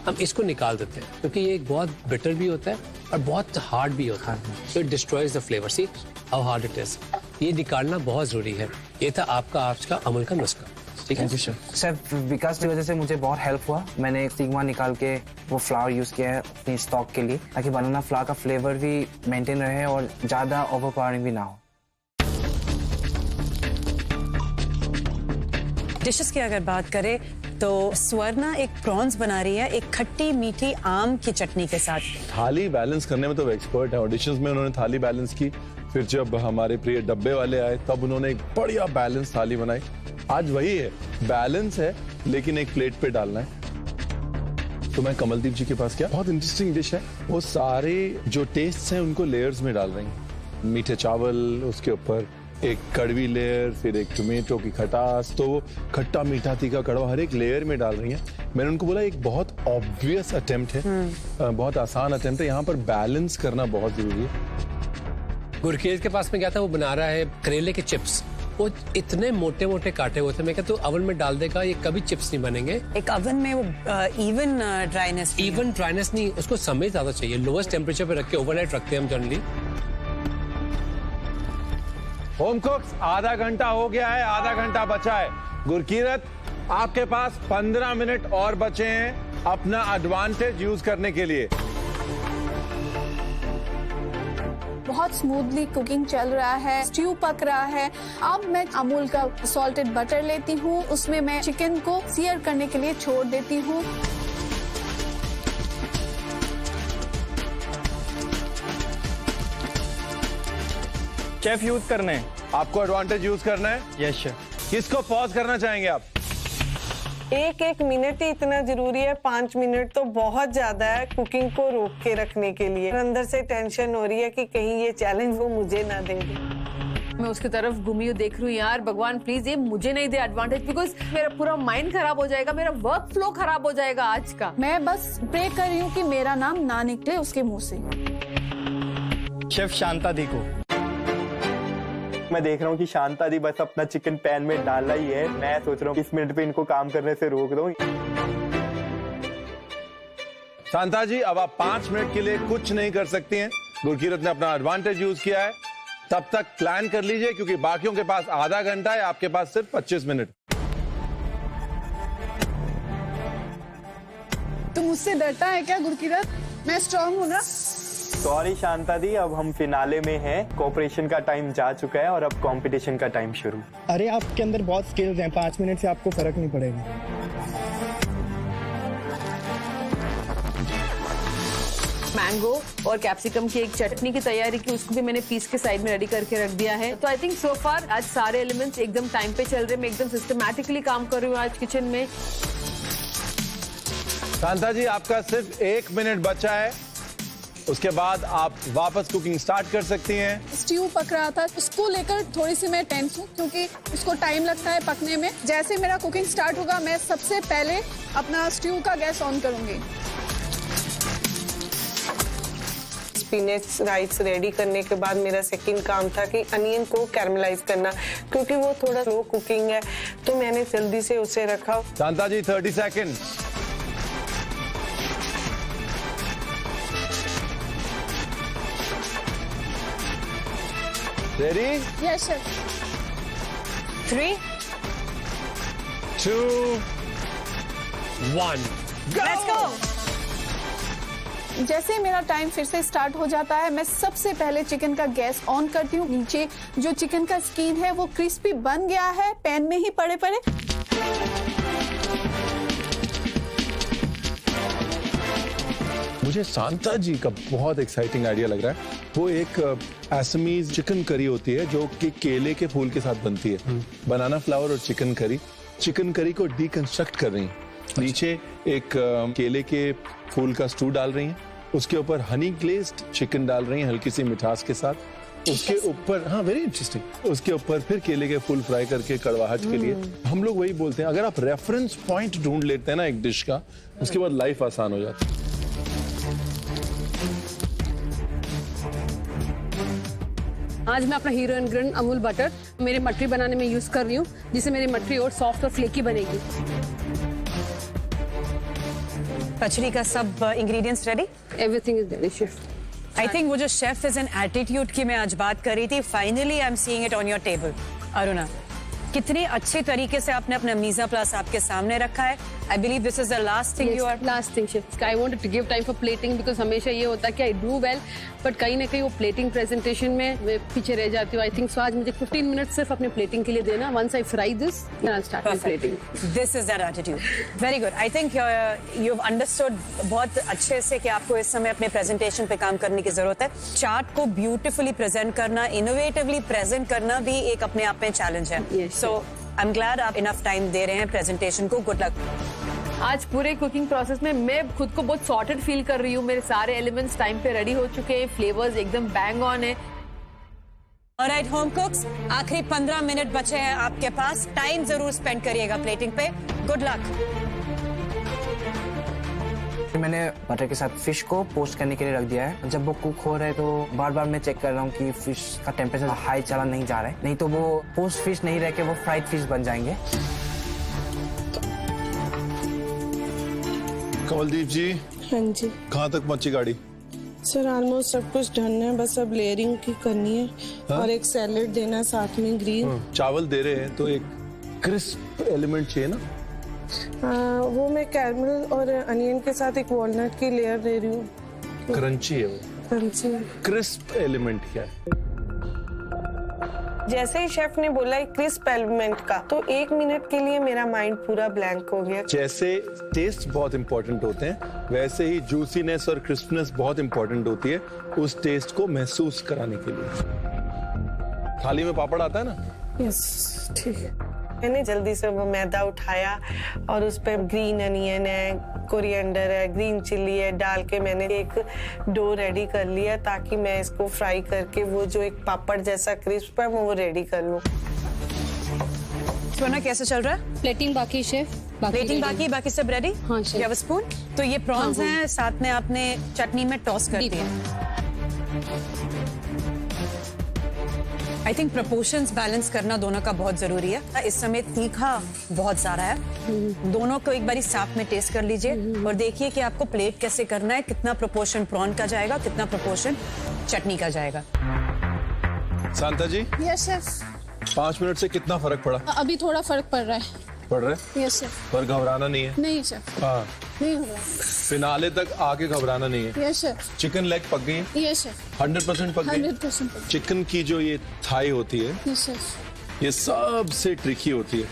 हम इसको निकाल देते हैं, क्योंकि ये एक बहुत बिटर भी होता है और बहुत हार्ड भी होता है। तो it destroys the flavour. See how hard it is. ये निकालना बहुत जरूरी है। ये था आपका आज का अमूल का नुस्खा। ठीक है सर, विकास की वजह से मुझे बहुत हेल्प हुआ। मैंने स्टिग्मा निकाल के वो फ्लावर यूज किया है अपनी स्टॉक के लिए, ताकि बनाना फ्लावर का फ्लेवर भी मेंटेन रहे और ज्यादा ओवरपावरिंग भी ना हो। डिशेस की अगर बात करें तो स्वर्णा एक प्रॉन्स बना रही है एक खट्टी मीठी आम की चटनी के साथ। थाली बैलेंस करने में तो एक्सपर्ट है। ऑडिशंस में उन्होंने थाली बैलेंस की, फिर जब हमारे प्रिय डब्बे वाले आए तब उन्होंने एक बढ़िया बैलेंस थाली बनाई। आज वही है, बैलेंस है लेकिन एक प्लेट पे डालना है। तो मैं कमलदीप जी के पास क्या, बहुत इंटरेस्टिंग डिश है। वो सारे जो टेस्ट हैं उनको लेयर्स में डाल रही हैं। मीठे चावल, उसके ऊपर एक कड़वी लेयर, फिर एक टोमेटो की खटास, तो वो खट्टा मीठा तीखा कड़वा हर एक लेयर में डाल रही हैं। मैंने उनको बोला एक बहुत ऑब्वियस अटेम्प्ट है, बहुत आसान अटेम्प्ट है, यहाँ पर बैलेंस करना बहुत जरूरी है। गुरकीरत के पास में क्या था, वो बना रहा है करेले के चिप्स। वो इतने मोटे मोटे काटे हुए थे, मैं कहता हूँ ओवन में डाल देगा ये कभी चिप्स नहीं बनेंगे। एक ओवन में वो इवन ड्राइनेस नहीं, उसको समय ज्यादा चाहिए। लोवेस्ट टेम्परेचर पे रख के ओवरनाइट रखते हैं हम जनरली। होम कुक्स, आधा घंटा हो गया है, आधा घंटा बचा है। गुरकीरत, आपके पास 15 मिनट और बचे हैं अपना एडवांटेज यूज करने के लिए। बहुत स्मूथली कुकिंग चल रहा है, स्ट्यू पक रहा है। अब मैं अमूल का सॉल्टेड बटर लेती हूँ, उसमें मैं चिकन को सीयर करने के लिए छोड़ देती हूँ। शेफ यूज करना है, आपको एडवांटेज यूज करना है। Yes chef. किसको पॉज करना चाहेंगे आप? एक मिनट ही इतना जरूरी है, 5 मिनट तो बहुत ज्यादा है कुकिंग को रोक के रखने के लिए। अंदर से टेंशन हो रही है कि कहीं ये चैलेंज वो मुझे ना दे दे। मैं उसकी तरफ घूमी हूँ, देख रही हूँ यार भगवान प्लीज ये मुझे नहीं दे एडवांटेज, बिकॉज मेरा पूरा माइंड खराब हो जाएगा, मेरा वर्क फ्लो खराब हो जाएगा आज का। मैं बस प्रे कर रही हूँ कि मेरा नाम ना निकले उसके मुंह से। शेफ शांता दी को मैं देख रहा हूँ कि शांता दी बस अपना चिकन पैन में डाला ही है। मैं सोच रहा हूँ 20 मिनट पे इनको काम करने से रोक दूं। शांता जी, अब आप 5 मिनट के लिए कुछ नहीं कर सकती हैं। गुरकीरत ने अपना एडवांटेज यूज किया है। तब तक प्लान कर लीजिए, क्योंकि बाकियों के पास आधा घंटा है, आपके पास सिर्फ 25 मिनट। तू मुझसे डरता है क्या गुरकीरत? मैं स्ट्रांग हूँ ना। सॉरी शांता दी, अब हम फिनाले में हैं। कोऑपरेशन का टाइम जा चुका है और अब कंपटीशन का टाइम शुरू। अरे आपके अंदर बहुत स्किल्स हैं, 5 मिनट से आपको फर्क नहीं पड़ेगा। मैंगो और कैप्सिकम की एक चटनी की तैयारी की, उसको भी मैंने पीस के साइड में रेडी करके रख दिया है। तो आई थिंक सो फार आज सारे एलिमेंट्स एकदम टाइम पे चल रहे हैं। मैं एकदम सिस्टमैटिकली काम कर रही हूँ आज किचन में। शांता जी, आपका सिर्फ 1 मिनट बचा है, उसके बाद आप वापस कुकिंग स्टार्ट कर सकती हैं। स्ट्यू पक रहा था, उसको लेकर थोड़ी सी मैं टेंस हूँ क्योंकि उसको टाइम लगता है पकने में। जैसे मेरा कुकिंग स्टार्ट होगा, मैं सबसे पहले अपना स्ट्यू का गैस ऑन करूंगी। स्पिनच राइस रेडी करने के बाद मेरा सेकंड काम था कि अनियन को कैरमलाइज करना, क्योंकि वो थोड़ा स्लो कुकिंग है, तो मैंने जल्दी से उसे रखा। शांता जी, 30 second. Ready? Yes, sir. 3, 2, 1, go! let's go! जैसे ही मेरा टाइम फिर से स्टार्ट हो जाता है, मैं सबसे पहले चिकन का गैस ऑन करती हूँ। नीचे जो चिकन का स्किन है वो क्रिस्पी बन गया है, पैन में ही पड़े पड़े। मुझे शांता जी का बहुत एक्साइटिंग आइडिया लग रहा है। वो एक असमीज चिकन करी होती है जो कि केले के फूल के साथ बनती है। बनाना फ्लावर और चिकन करी को डिकंस्ट्रक्ट कर रही हैं। नीचे एक केले के फूल का स्टू डाल रही हैं, उसके ऊपर हनी ग्लेज्ड चिकन डाल रही हैं हल्की सी मिठास के साथ। उसके ऊपर, हाँ वेरी इंटरेस्टिंग, उसके ऊपर फिर केले के फूल फ्राई करके कड़वाहट के लिए। हम लोग वही बोलते हैं, अगर आप रेफरेंस पॉइंट ढूंढ लेते हैं ना एक डिश का, उसके बाद लाइफ आसान हो जाती है। आज मैं अपना हीरो इंग्रेडिएंट अमूल बटर मेरे मटरी बनाने में यूज कर रही हूँ, जिससे मेरी मटरी और सॉफ्ट और फ्लेकी बनेगी। कचरी का सब ingredients ready? Everything is delicious. I think वो जो शेफ इज एन एटीट्यूड की मैं आज बात कर रही थी, finally I am seeing it on your table. Aruna, कितने अच्छे तरीके से आपने अपना मीज़ा प्लास आपके सामने रखा है। I believe this is the last thing you are. Last thing chef, I wanted to give time for plating, because हमेशा ये होता है कि आई डू वेल, बट कहीं ना कहीं वो प्लेटिंग प्रेजेंटेशन में मैं पीछे रह जाती हूँ। आई थिंक सो आज मुझे 15 मिनट सिर्फ अपने प्लेटिंग के लिए देना। Once I fry this then I start my plating. This is that attitude. Very good. I think you have understood बहुत अच्छे से कि आपको इस समय अपने प्रेजेंटेशन पे काम करने की जरूरत है। चार्ट को ब्यूटीफुली प्रेजेंट करना, इनोवेटिवली प्रेजेंट करना भी एक अपने आप में चैलेंज है। सो आई एम ग्लैड आप इनफ टाइम दे रहे हैं प्रेजेंटेशन को। Good luck. आज पूरे कुकिंग प्रोसेस में मैं खुद को बहुत सॉर्टेड फील कर रही हूँ। मेरे सारे एलिमेंट्स टाइम पे रेडी हो चुके हैं, फ्लेवर्स एकदम बैंग ऑन है। ऑलराइट होम कुक्स, आखिरी 15 मिनट बचे हैं आपके पास। टाइम जरूर स्पेंड करिएगा प्लेटिंग पे। Good luck. मैंने बटर के साथ फिश को पोस्ट करने के लिए रख दिया है। जब वो कुक हो रहा है तो बार बार मैं चेक कर रहा हूँ कि फिश का टेम्परेचर हाई चला नहीं जा रहा है, नहीं तो वो पोस्ट फिश नहीं रह के वो फ्राइड फिश बन जाएंगे। कमलदीप जी, हाँ जी कहाँ तक पहुंची गाड़ी? सर ऑलमोस्ट सब कुछ डन है, बस अब लेयरिंग की करनी है। हाँ? और एक सैलेड देना साथ में ग्रीन। चावल दे रहे हैं तो एक क्रिस्प एलिमेंट चाहिए ना। वो मैं कैरमल और अनियन के साथ एक वॉलनट की लेयर दे रही हूँ। क्रंची है वो। क्रंची। क्रिस्प एलिमेंट क्या है? जैसे ही शेफ ने बोला है क्रिस्प एलिमेंट का, तो 1 मिनट के लिए मेरा माइंड पूरा ब्लैंक हो गया। जैसे टेस्ट बहुत इंपॉर्टेंट होते हैं, वैसे ही जूसीनेस और क्रिस्पनेस बहुत इंपॉर्टेंट होती है उस टेस्ट को महसूस कराने के लिए। थाली में पापड़ आता है ना? यस, ठीक है। मैंने जल्दी से वो मैदा उठाया और उस पर ग्रीन अनियन है, कोरिएंडर है, ग्रीन चिल्ली है डाल के मैंने एक डो रेडी कर लिया ताकि मैं इसको फ्राई करके वो जो एक पापड़ जैसा क्रिस्प है वो रेडी कर लूँ। स्वर्ण कैसे चल रहा है? प्लेटिंग बाकी शेफ, प्लेटिंग बाकी सब रेडी? हाँ, chef. You have a spoon? तो ये प्रॉन्स हाँ, हैं, साथ में आपने चटनी में टॉस कर दिया। आई थिंक प्रपोर्शंस बैलेंस करना दोनों का बहुत जरूरी है। इस समय तीखा बहुत सारा है, दोनों को एक बारी साथ में टेस्ट कर लीजिए और देखिए कि आपको प्लेट कैसे करना है, कितना प्रपोर्शन प्रॉन का जाएगा, कितना प्रपोर्शन चटनी का जाएगा। शांता जी, यस शेफ। 5 मिनट से कितना फर्क पड़ा? अभी थोड़ा फर्क पड़ रहा है। पड़ रहा है? Yes chef. पर घबराना नहीं है? नहीं शेफ। हाँ, नहीं हो रहा। फिनाले तक आके घबराना नहीं है। Yes chef. चिकन लेग पक गई है? Yes chef. 100% पक गई? 100%। चिकन की जो ये थाई होती है, यस शेफ। ये सबसे ट्रिकी होती है।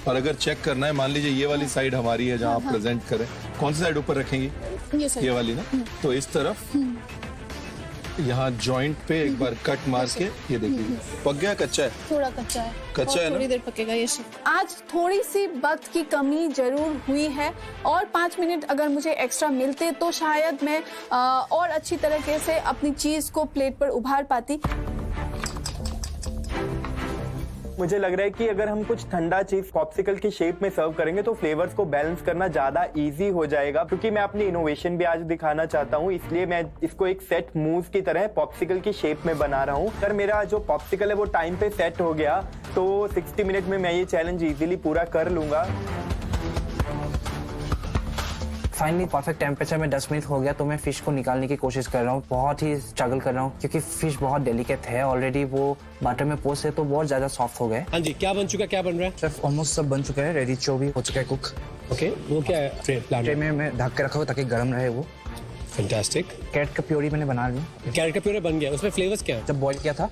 और अगर चेक करना है, मान लीजिए ये वाली साइड हमारी है जहाँ आप प्रेजेंट करें, कौन सी साइड ऊपर रखेंगी? ये वाली ना। तो इस तरफ यहाँ जॉइंट पे एक बार कट मार के ये देखिए, पक गया? कच्चा है? थोड़ा कच्चा है। कच्चा है ना? थोड़ी देर पकेगा ये शेफ। आज थोड़ी सी वक्त की कमी जरूर हुई है और 5 मिनट अगर मुझे एक्स्ट्रा मिलते तो शायद मैं और अच्छी तरीके से अपनी चीज को प्लेट पर उभार पाती। मुझे लग रहा है कि अगर हम कुछ ठंडा चीज पॉप्सिकल की शेप में सर्व करेंगे तो फ्लेवर्स को बैलेंस करना ज्यादा इजी हो जाएगा, क्योंकि मैं अपनी इनोवेशन भी आज दिखाना चाहता हूँ, इसलिए मैं इसको एक सेट मूव की तरह पॉप्सिकल की शेप में बना रहा हूँ। अगर मेरा जो पॉप्सिकल है वो टाइम पे सेट हो गया तो 60 मिनट में मैं ये चैलेंज इजीली पूरा कर लूंगा। फाइनली परफेक्ट टेम्परेचर में 10 मिनट हो गया तो मैं फिश को निकालने की कोशिश कर रहा हूँ। बहुत ही स्ट्रगल कर रहा हूँ क्योंकि फिश बहुत डेलिकेट है, ऑलरेडी वो बटर में पोस्ट है तो बहुत ज्यादा सॉफ्ट हो गए। हाँ जी, क्या बन चुका, क्या बन रहा है? सिर्फ ऑलमोस्ट सब बन चुका है, रेडी चो भी हो चुका है कुक। ओके, वो क्या है प्लान? ट्रे में मैं ढक के रखा हूँ ताकि गर्म रहे वो। फैंटास्टिक। कैरेट का प्योरी मैंने बना लिया। कैरेट का प्योरी बन गया, उसमें फ्लेवर्स क्या है? जब बॉईल किया था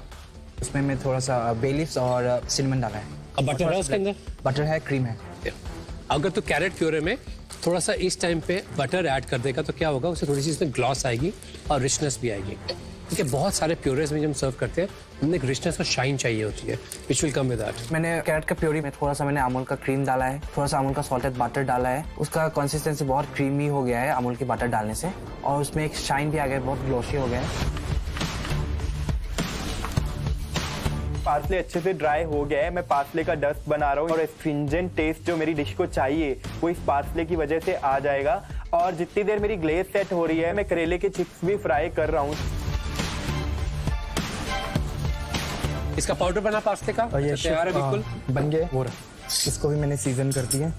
उसमें मैं थोड़ा सा बे लीव्स और सिनेमन डाला है। अब बटर है उसके अंदर? बटर है, क्रीम है। अगर तो कैरेट प्योरे में थोड़ा सा इस टाइम पे बटर ऐड कर देगा तो क्या होगा, उससे थोड़ी सी इसमें ग्लॉस आएगी और रिचनेस भी आएगी। क्योंकि बहुत सारे प्योरेज में जब हम सर्व करते हैं उनमें एक रिचनेस और शाइन चाहिए होती है, which will come with that. मैंने कैरेट का प्योरी में थोड़ा सा मैंने अमूल का क्रीम डाला है, थोड़ा सा अमूल का सॉल्टेड बटर डाला है। उसका कंसिस्टेंसी बहुत क्रीमी हो गया है अमूल के बटर डालने से, और उसमें एक शाइन भी आ गया, बहुत ग्लोसी हो गया है। पार्सले अच्छे से ड्राई हो गया है, मैं पार्सले का डस्ट बना रहा हूँ और स्ट्रिंजेंट टेस्ट जो मेरी डिश को चाहिए वो इस पार्सले की वजह से आ जाएगा। और जितनी देर मेरी ग्लेज सेट हो रही है मैं करेले के चिप्स भी फ्राई कर रहा हूँ। इसका पाउडर बना पास्ते का तैयार है, बिल्कुल बन गया। वो इसको भी मैंने सीजन कर दिया।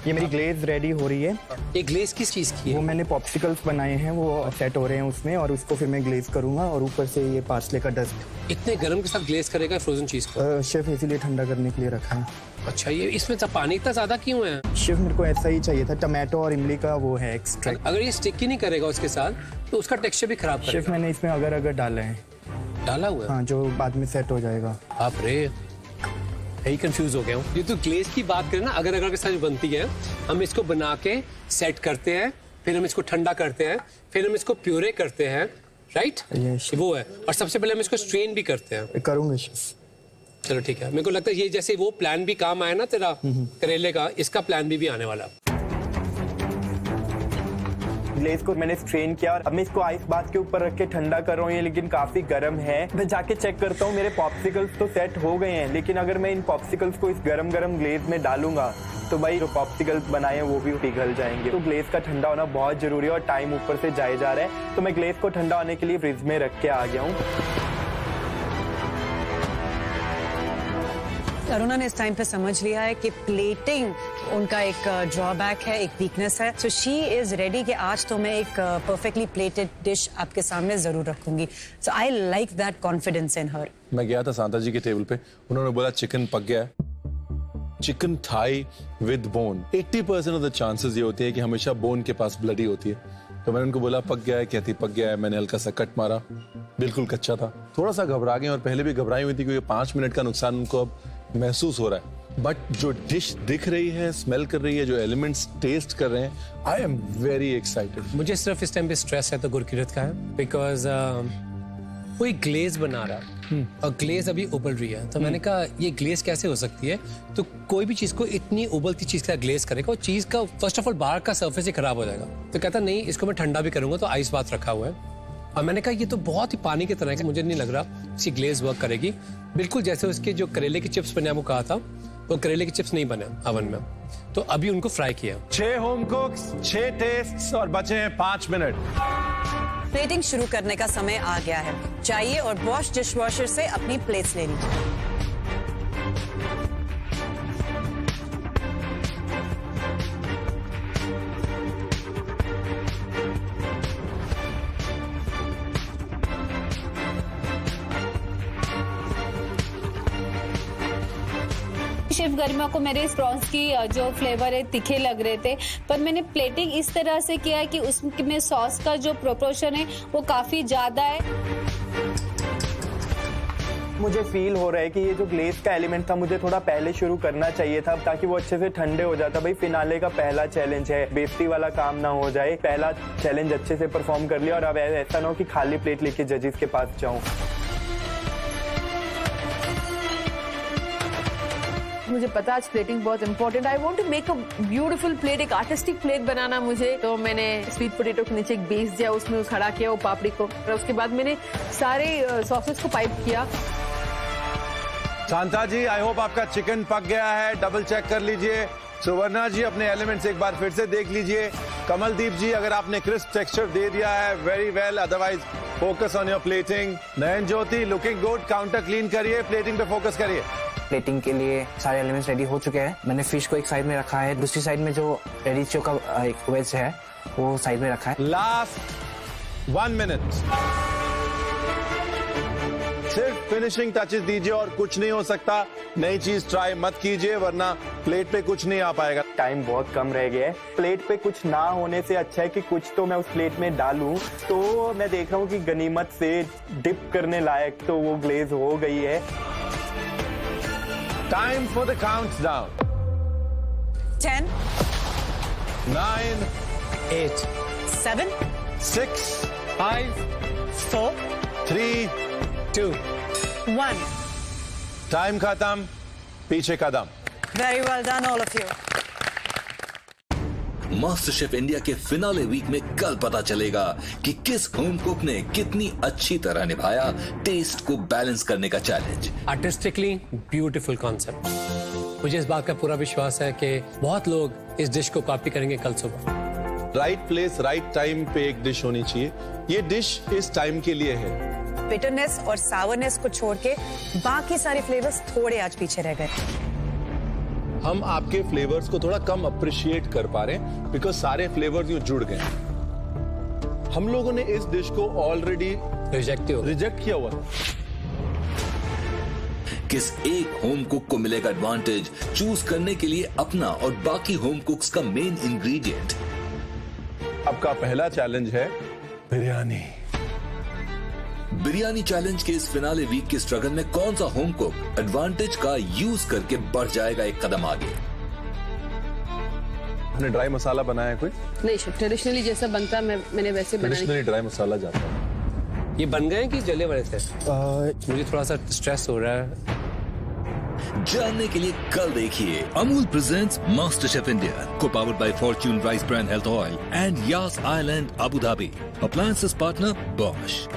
ये मेरी ग्लेज रेडी हो रही है। ये ग्लेज किस चीज की है? वो मैंने पॉप्सिकल्स बनाए हैं, वो सेट हो रहे हैं उसमें, और उसको फिर मैं ग्लेज करूंगा और ऊपर से ये पार्सले का डस्ट। इतने गर्म के साथ ग्लेज करेगा फ्रोजन चीज को? शेफ इसीलिए ठंडा करने के लिए रखा है। अच्छा, ये इसमें पानी इतना ज्यादा क्यों है? शेफ मेरे को ऐसा ही चाहिए था, टमाटो और इमली का वो है एक्सट्रैक्ट। अगर ये स्टिक ही नहीं करेगा उसके साथ तो उसका टेक्सचर भी खराब करेगा। शेफ मैंने इसमें अगर डाला है, डाला हुआ है? हाँ, जो बाद में सेट हो जाएगा। आप रे यही कंफ्यूज हो गया हूँ। ये तो ग्लेज की बात करें ना, अगर के साथ बनती है, हम इसको बना के सेट करते हैं, फिर हम इसको ठंडा करते हैं, फिर हम इसको प्यूरे करते हैं, राइट? वो है। और सबसे पहले हम इसको स्ट्रेन भी करते हैं। करूंगा शेफ। चलो ठीक है, मेरे को लगता है ये जैसे वो प्लान भी काम आया ना तेरा करेले का, इसका प्लान भी आने वाला। ग्लेज को मैंने स्ट्रेन किया और अब मैं इसको आइस बाथ के ऊपर रख के ठंडा कर रहा हूँ, ये लेकिन काफी गर्म है। मैं जाके चेक करता हूँ, मेरे पॉप्सिकल्स तो सेट हो गए हैं, लेकिन अगर मैं इन पॉप्सिकल्स को इस गरम ग्लेज में डालूंगा तो भाई जो पॉप्सिकल्स बनाए हैं वो भी पिघल जाएंगे। तो ग्लेज का ठंडा होना बहुत जरूरी है और टाइम ऊपर से जाए जा रहा है, तो मैं ग्लेज को ठंडा होने के लिए फ्रिज में रख के आ गया हूँ। अरुणा ने इस टाइम पे समझ लिया है कि प्लेटिंग उनका एक ड्रॉबैक है, एक वीकनेस है। सो शी इज रेडी कि आज तो मैं एक परफेक्टली प्लेटेड डिश आपके सामने जरूर रखूंगी। So I like that confidence in her. मैं गया था शांता जी के टेबल पे, उन्होंने बोला चिकन पक गया है, chicken thigh with bone. 80% of the chances ये होते हैं कि हमेशा बोन के पास ब्लडी होती है। तो मैंने उनको बोला पक गया है, कहती पक गया है। मैंने हल्का सा कट मारा, बिल्कुल कच्चा था। थोड़ा सा घबरा गए और पहले भी घबराई हुई थी क्योंकि 5 मिनट का नुकसान उनको अब महसूस हो रहा है। बट जो डिश दिख रही है, स्मेल कर रही है, जो एलिमेंट्स टेस्ट कर रहे हैं, आई एम वेरी एक्साइटेड। मुझे सिर्फ इस टाइम पे स्ट्रेस है तो गुरकीरत का है, बिकॉज वो एक ग्लेज बना रहा है और ग्लेज अभी उबल रही है। तो मैंने कहा ये ग्लेज कैसे हो सकती है? तो कोई भी चीज को इतनी उबलती चीज का ग्लेज करेगा, वो चीज का फर्स्ट ऑफ ऑल बाहर का सरफेस ही खराब हो जाएगा। तो कहता नहीं, इसको मैं ठंडा भी करूंगा। तो आइस बात रखा हुआ है और मैंने कहा ये तो बहुत ही पानी की तरह है, मुझे नहीं लग रहा इसकी ग्लेज वर्क करेगी। बिल्कुल जैसे उसके जो करेले के चिप्स बने आपको कहा था, वो करेले के चिप्स नहीं बने अवन में, तो अभी उनको फ्राई किया। 6 होम कुक्स, 6 टेस्ट्स और बचे हैं 5 मिनट। प्लेटिंग शुरू करने का समय आ गया है। चाहिए और बॉश डिशवॉशर से अपनी प्लेट्स ले लीजिए। शेफ गर्मा को मेरे प्रॉन्स की जो फ्लेवर है तीखे लग रहे थे, पर मैंने प्लेटिंग इस तरह से किया है कि उसमें सॉस का जो प्रोपोर्शन है वो काफी ज्यादा है। मुझे फील हो रहा है कि ये जो ग्लेज का एलिमेंट था मुझे थोड़ा पहले शुरू करना चाहिए था, ताकि वो अच्छे से ठंडे हो जाता। भाई फिनाले का पहला चैलेंज है, बेइज्जती वाला काम ना हो जाए। पहला चैलेंज अच्छे से परफॉर्म कर लिया और अब ऐसा ना हो कि खाली प्लेट लेके जजेस के पास जाऊं। मुझे पता आज प्लेटिंग बहुत important. I want to make a beautiful plate, एक आर्टिस्टिक प्लेट बनाना मुझे। तो मैंने स्वीट पोटैटो के नीचे एक बेस दिया, उसमें खड़ा किया वो पापड़ी को, और उसके बाद मैंने सारे सॉसेस को पाइप किया। शांता जी, आई होप आपका चिकन पक गया है, डबल चेक कर लीजिए। सुवर्णा जी, अपने एलिमेंट्स एक बार फिर से देख लीजिए। कमलदीप जी, अगर आपने क्रिस्प टेक्सचर दे दिया है, very well, otherwise focus on your plating. Nayan Jyoti, looking good, counter clean करिए, प्लेटिंग पे फोकस करिए। प्लेटिंग के लिए सारे एलिमेंट्स रेडी हो चुके हैं। मैंने फिश को एक साइड में रखा है, दूसरी साइड में जो रेडिचो का एक वेज है वो साइड में रखा है। लास्ट 1 मिनट, सिर्फ फिनिशिंग टचेस दीजिए और कुछ नहीं हो सकता। नई चीज ट्राई मत कीजिए, वरना प्लेट पे कुछ नहीं आ पाएगा। टाइम बहुत कम रह गया है। प्लेट पे कुछ ना होने से अच्छा है कि कुछ तो मैं उस प्लेट में डालूं। तो मैं देख रहा हूँ कि गनीमत से डिप करने लायक तो वो ग्लेज हो गई है। Time for the countdown. 10 9 8 7 6 5 4 3 2 1 time खत्म, पीछे कदम। Very well done all of you. Master chef India के फिनाले वीक में कल पता चलेगा कि किस होम कुक ने कितनी अच्छी तरह निभाया टेस्ट को बैलेंस करने का चैलेंज। Artistically beautiful concept. मुझे इस बात का पूरा विश्वास है कि बहुत लोग इस डिश को कॉपी करेंगे कल सुबह। राइट प्लेस, राइट टाइम पे एक डिश होनी चाहिए। ये डिश इस टाइम के लिए है। बिटरनेस और सावरनेस को छोड़ के बाकी सारे फ्लेवर्स थोड़े आज पीछे रह गए। हम आपके फ्लेवर्स को थोड़ा कम अप्रिशिएट कर पा रहे हैं बिकॉज सारे फ्लेवर्स यूं जुड़ गए। हम लोगों ने इस डिश को ऑलरेडी रिजेक्ट किया हुआ था। किस एक होम कुक को मिलेगा एडवांटेज चूज करने के लिए अपना और बाकी होम कुक्स का मेन इंग्रेडिएंट? आपका पहला चैलेंज है बिरयानी। बिरयानी चैलेंज के इस फिनाले वीक के स्ट्रगल में कौन सा होम कुक एडवांटेज का यूज करके बढ़ जाएगा एक कदम आगे? आपने ड्राई मसाला बनाया कोई? नहीं शेफ, ट्रेडिशनली जैसा बनता मैंने वैसे बनाया। ट्रेडिशनली ड्राई मसाला जाता है। ये बन गए कि जले वाले थे? मुझे थोड़ा सा स्ट्रेस हो रहा है। जानने के लिए कल देखिए Amul presents master chef India, co powered by Fortune rice brand health oil and Yas Island Abu Dhabi, appliances partner Bosch.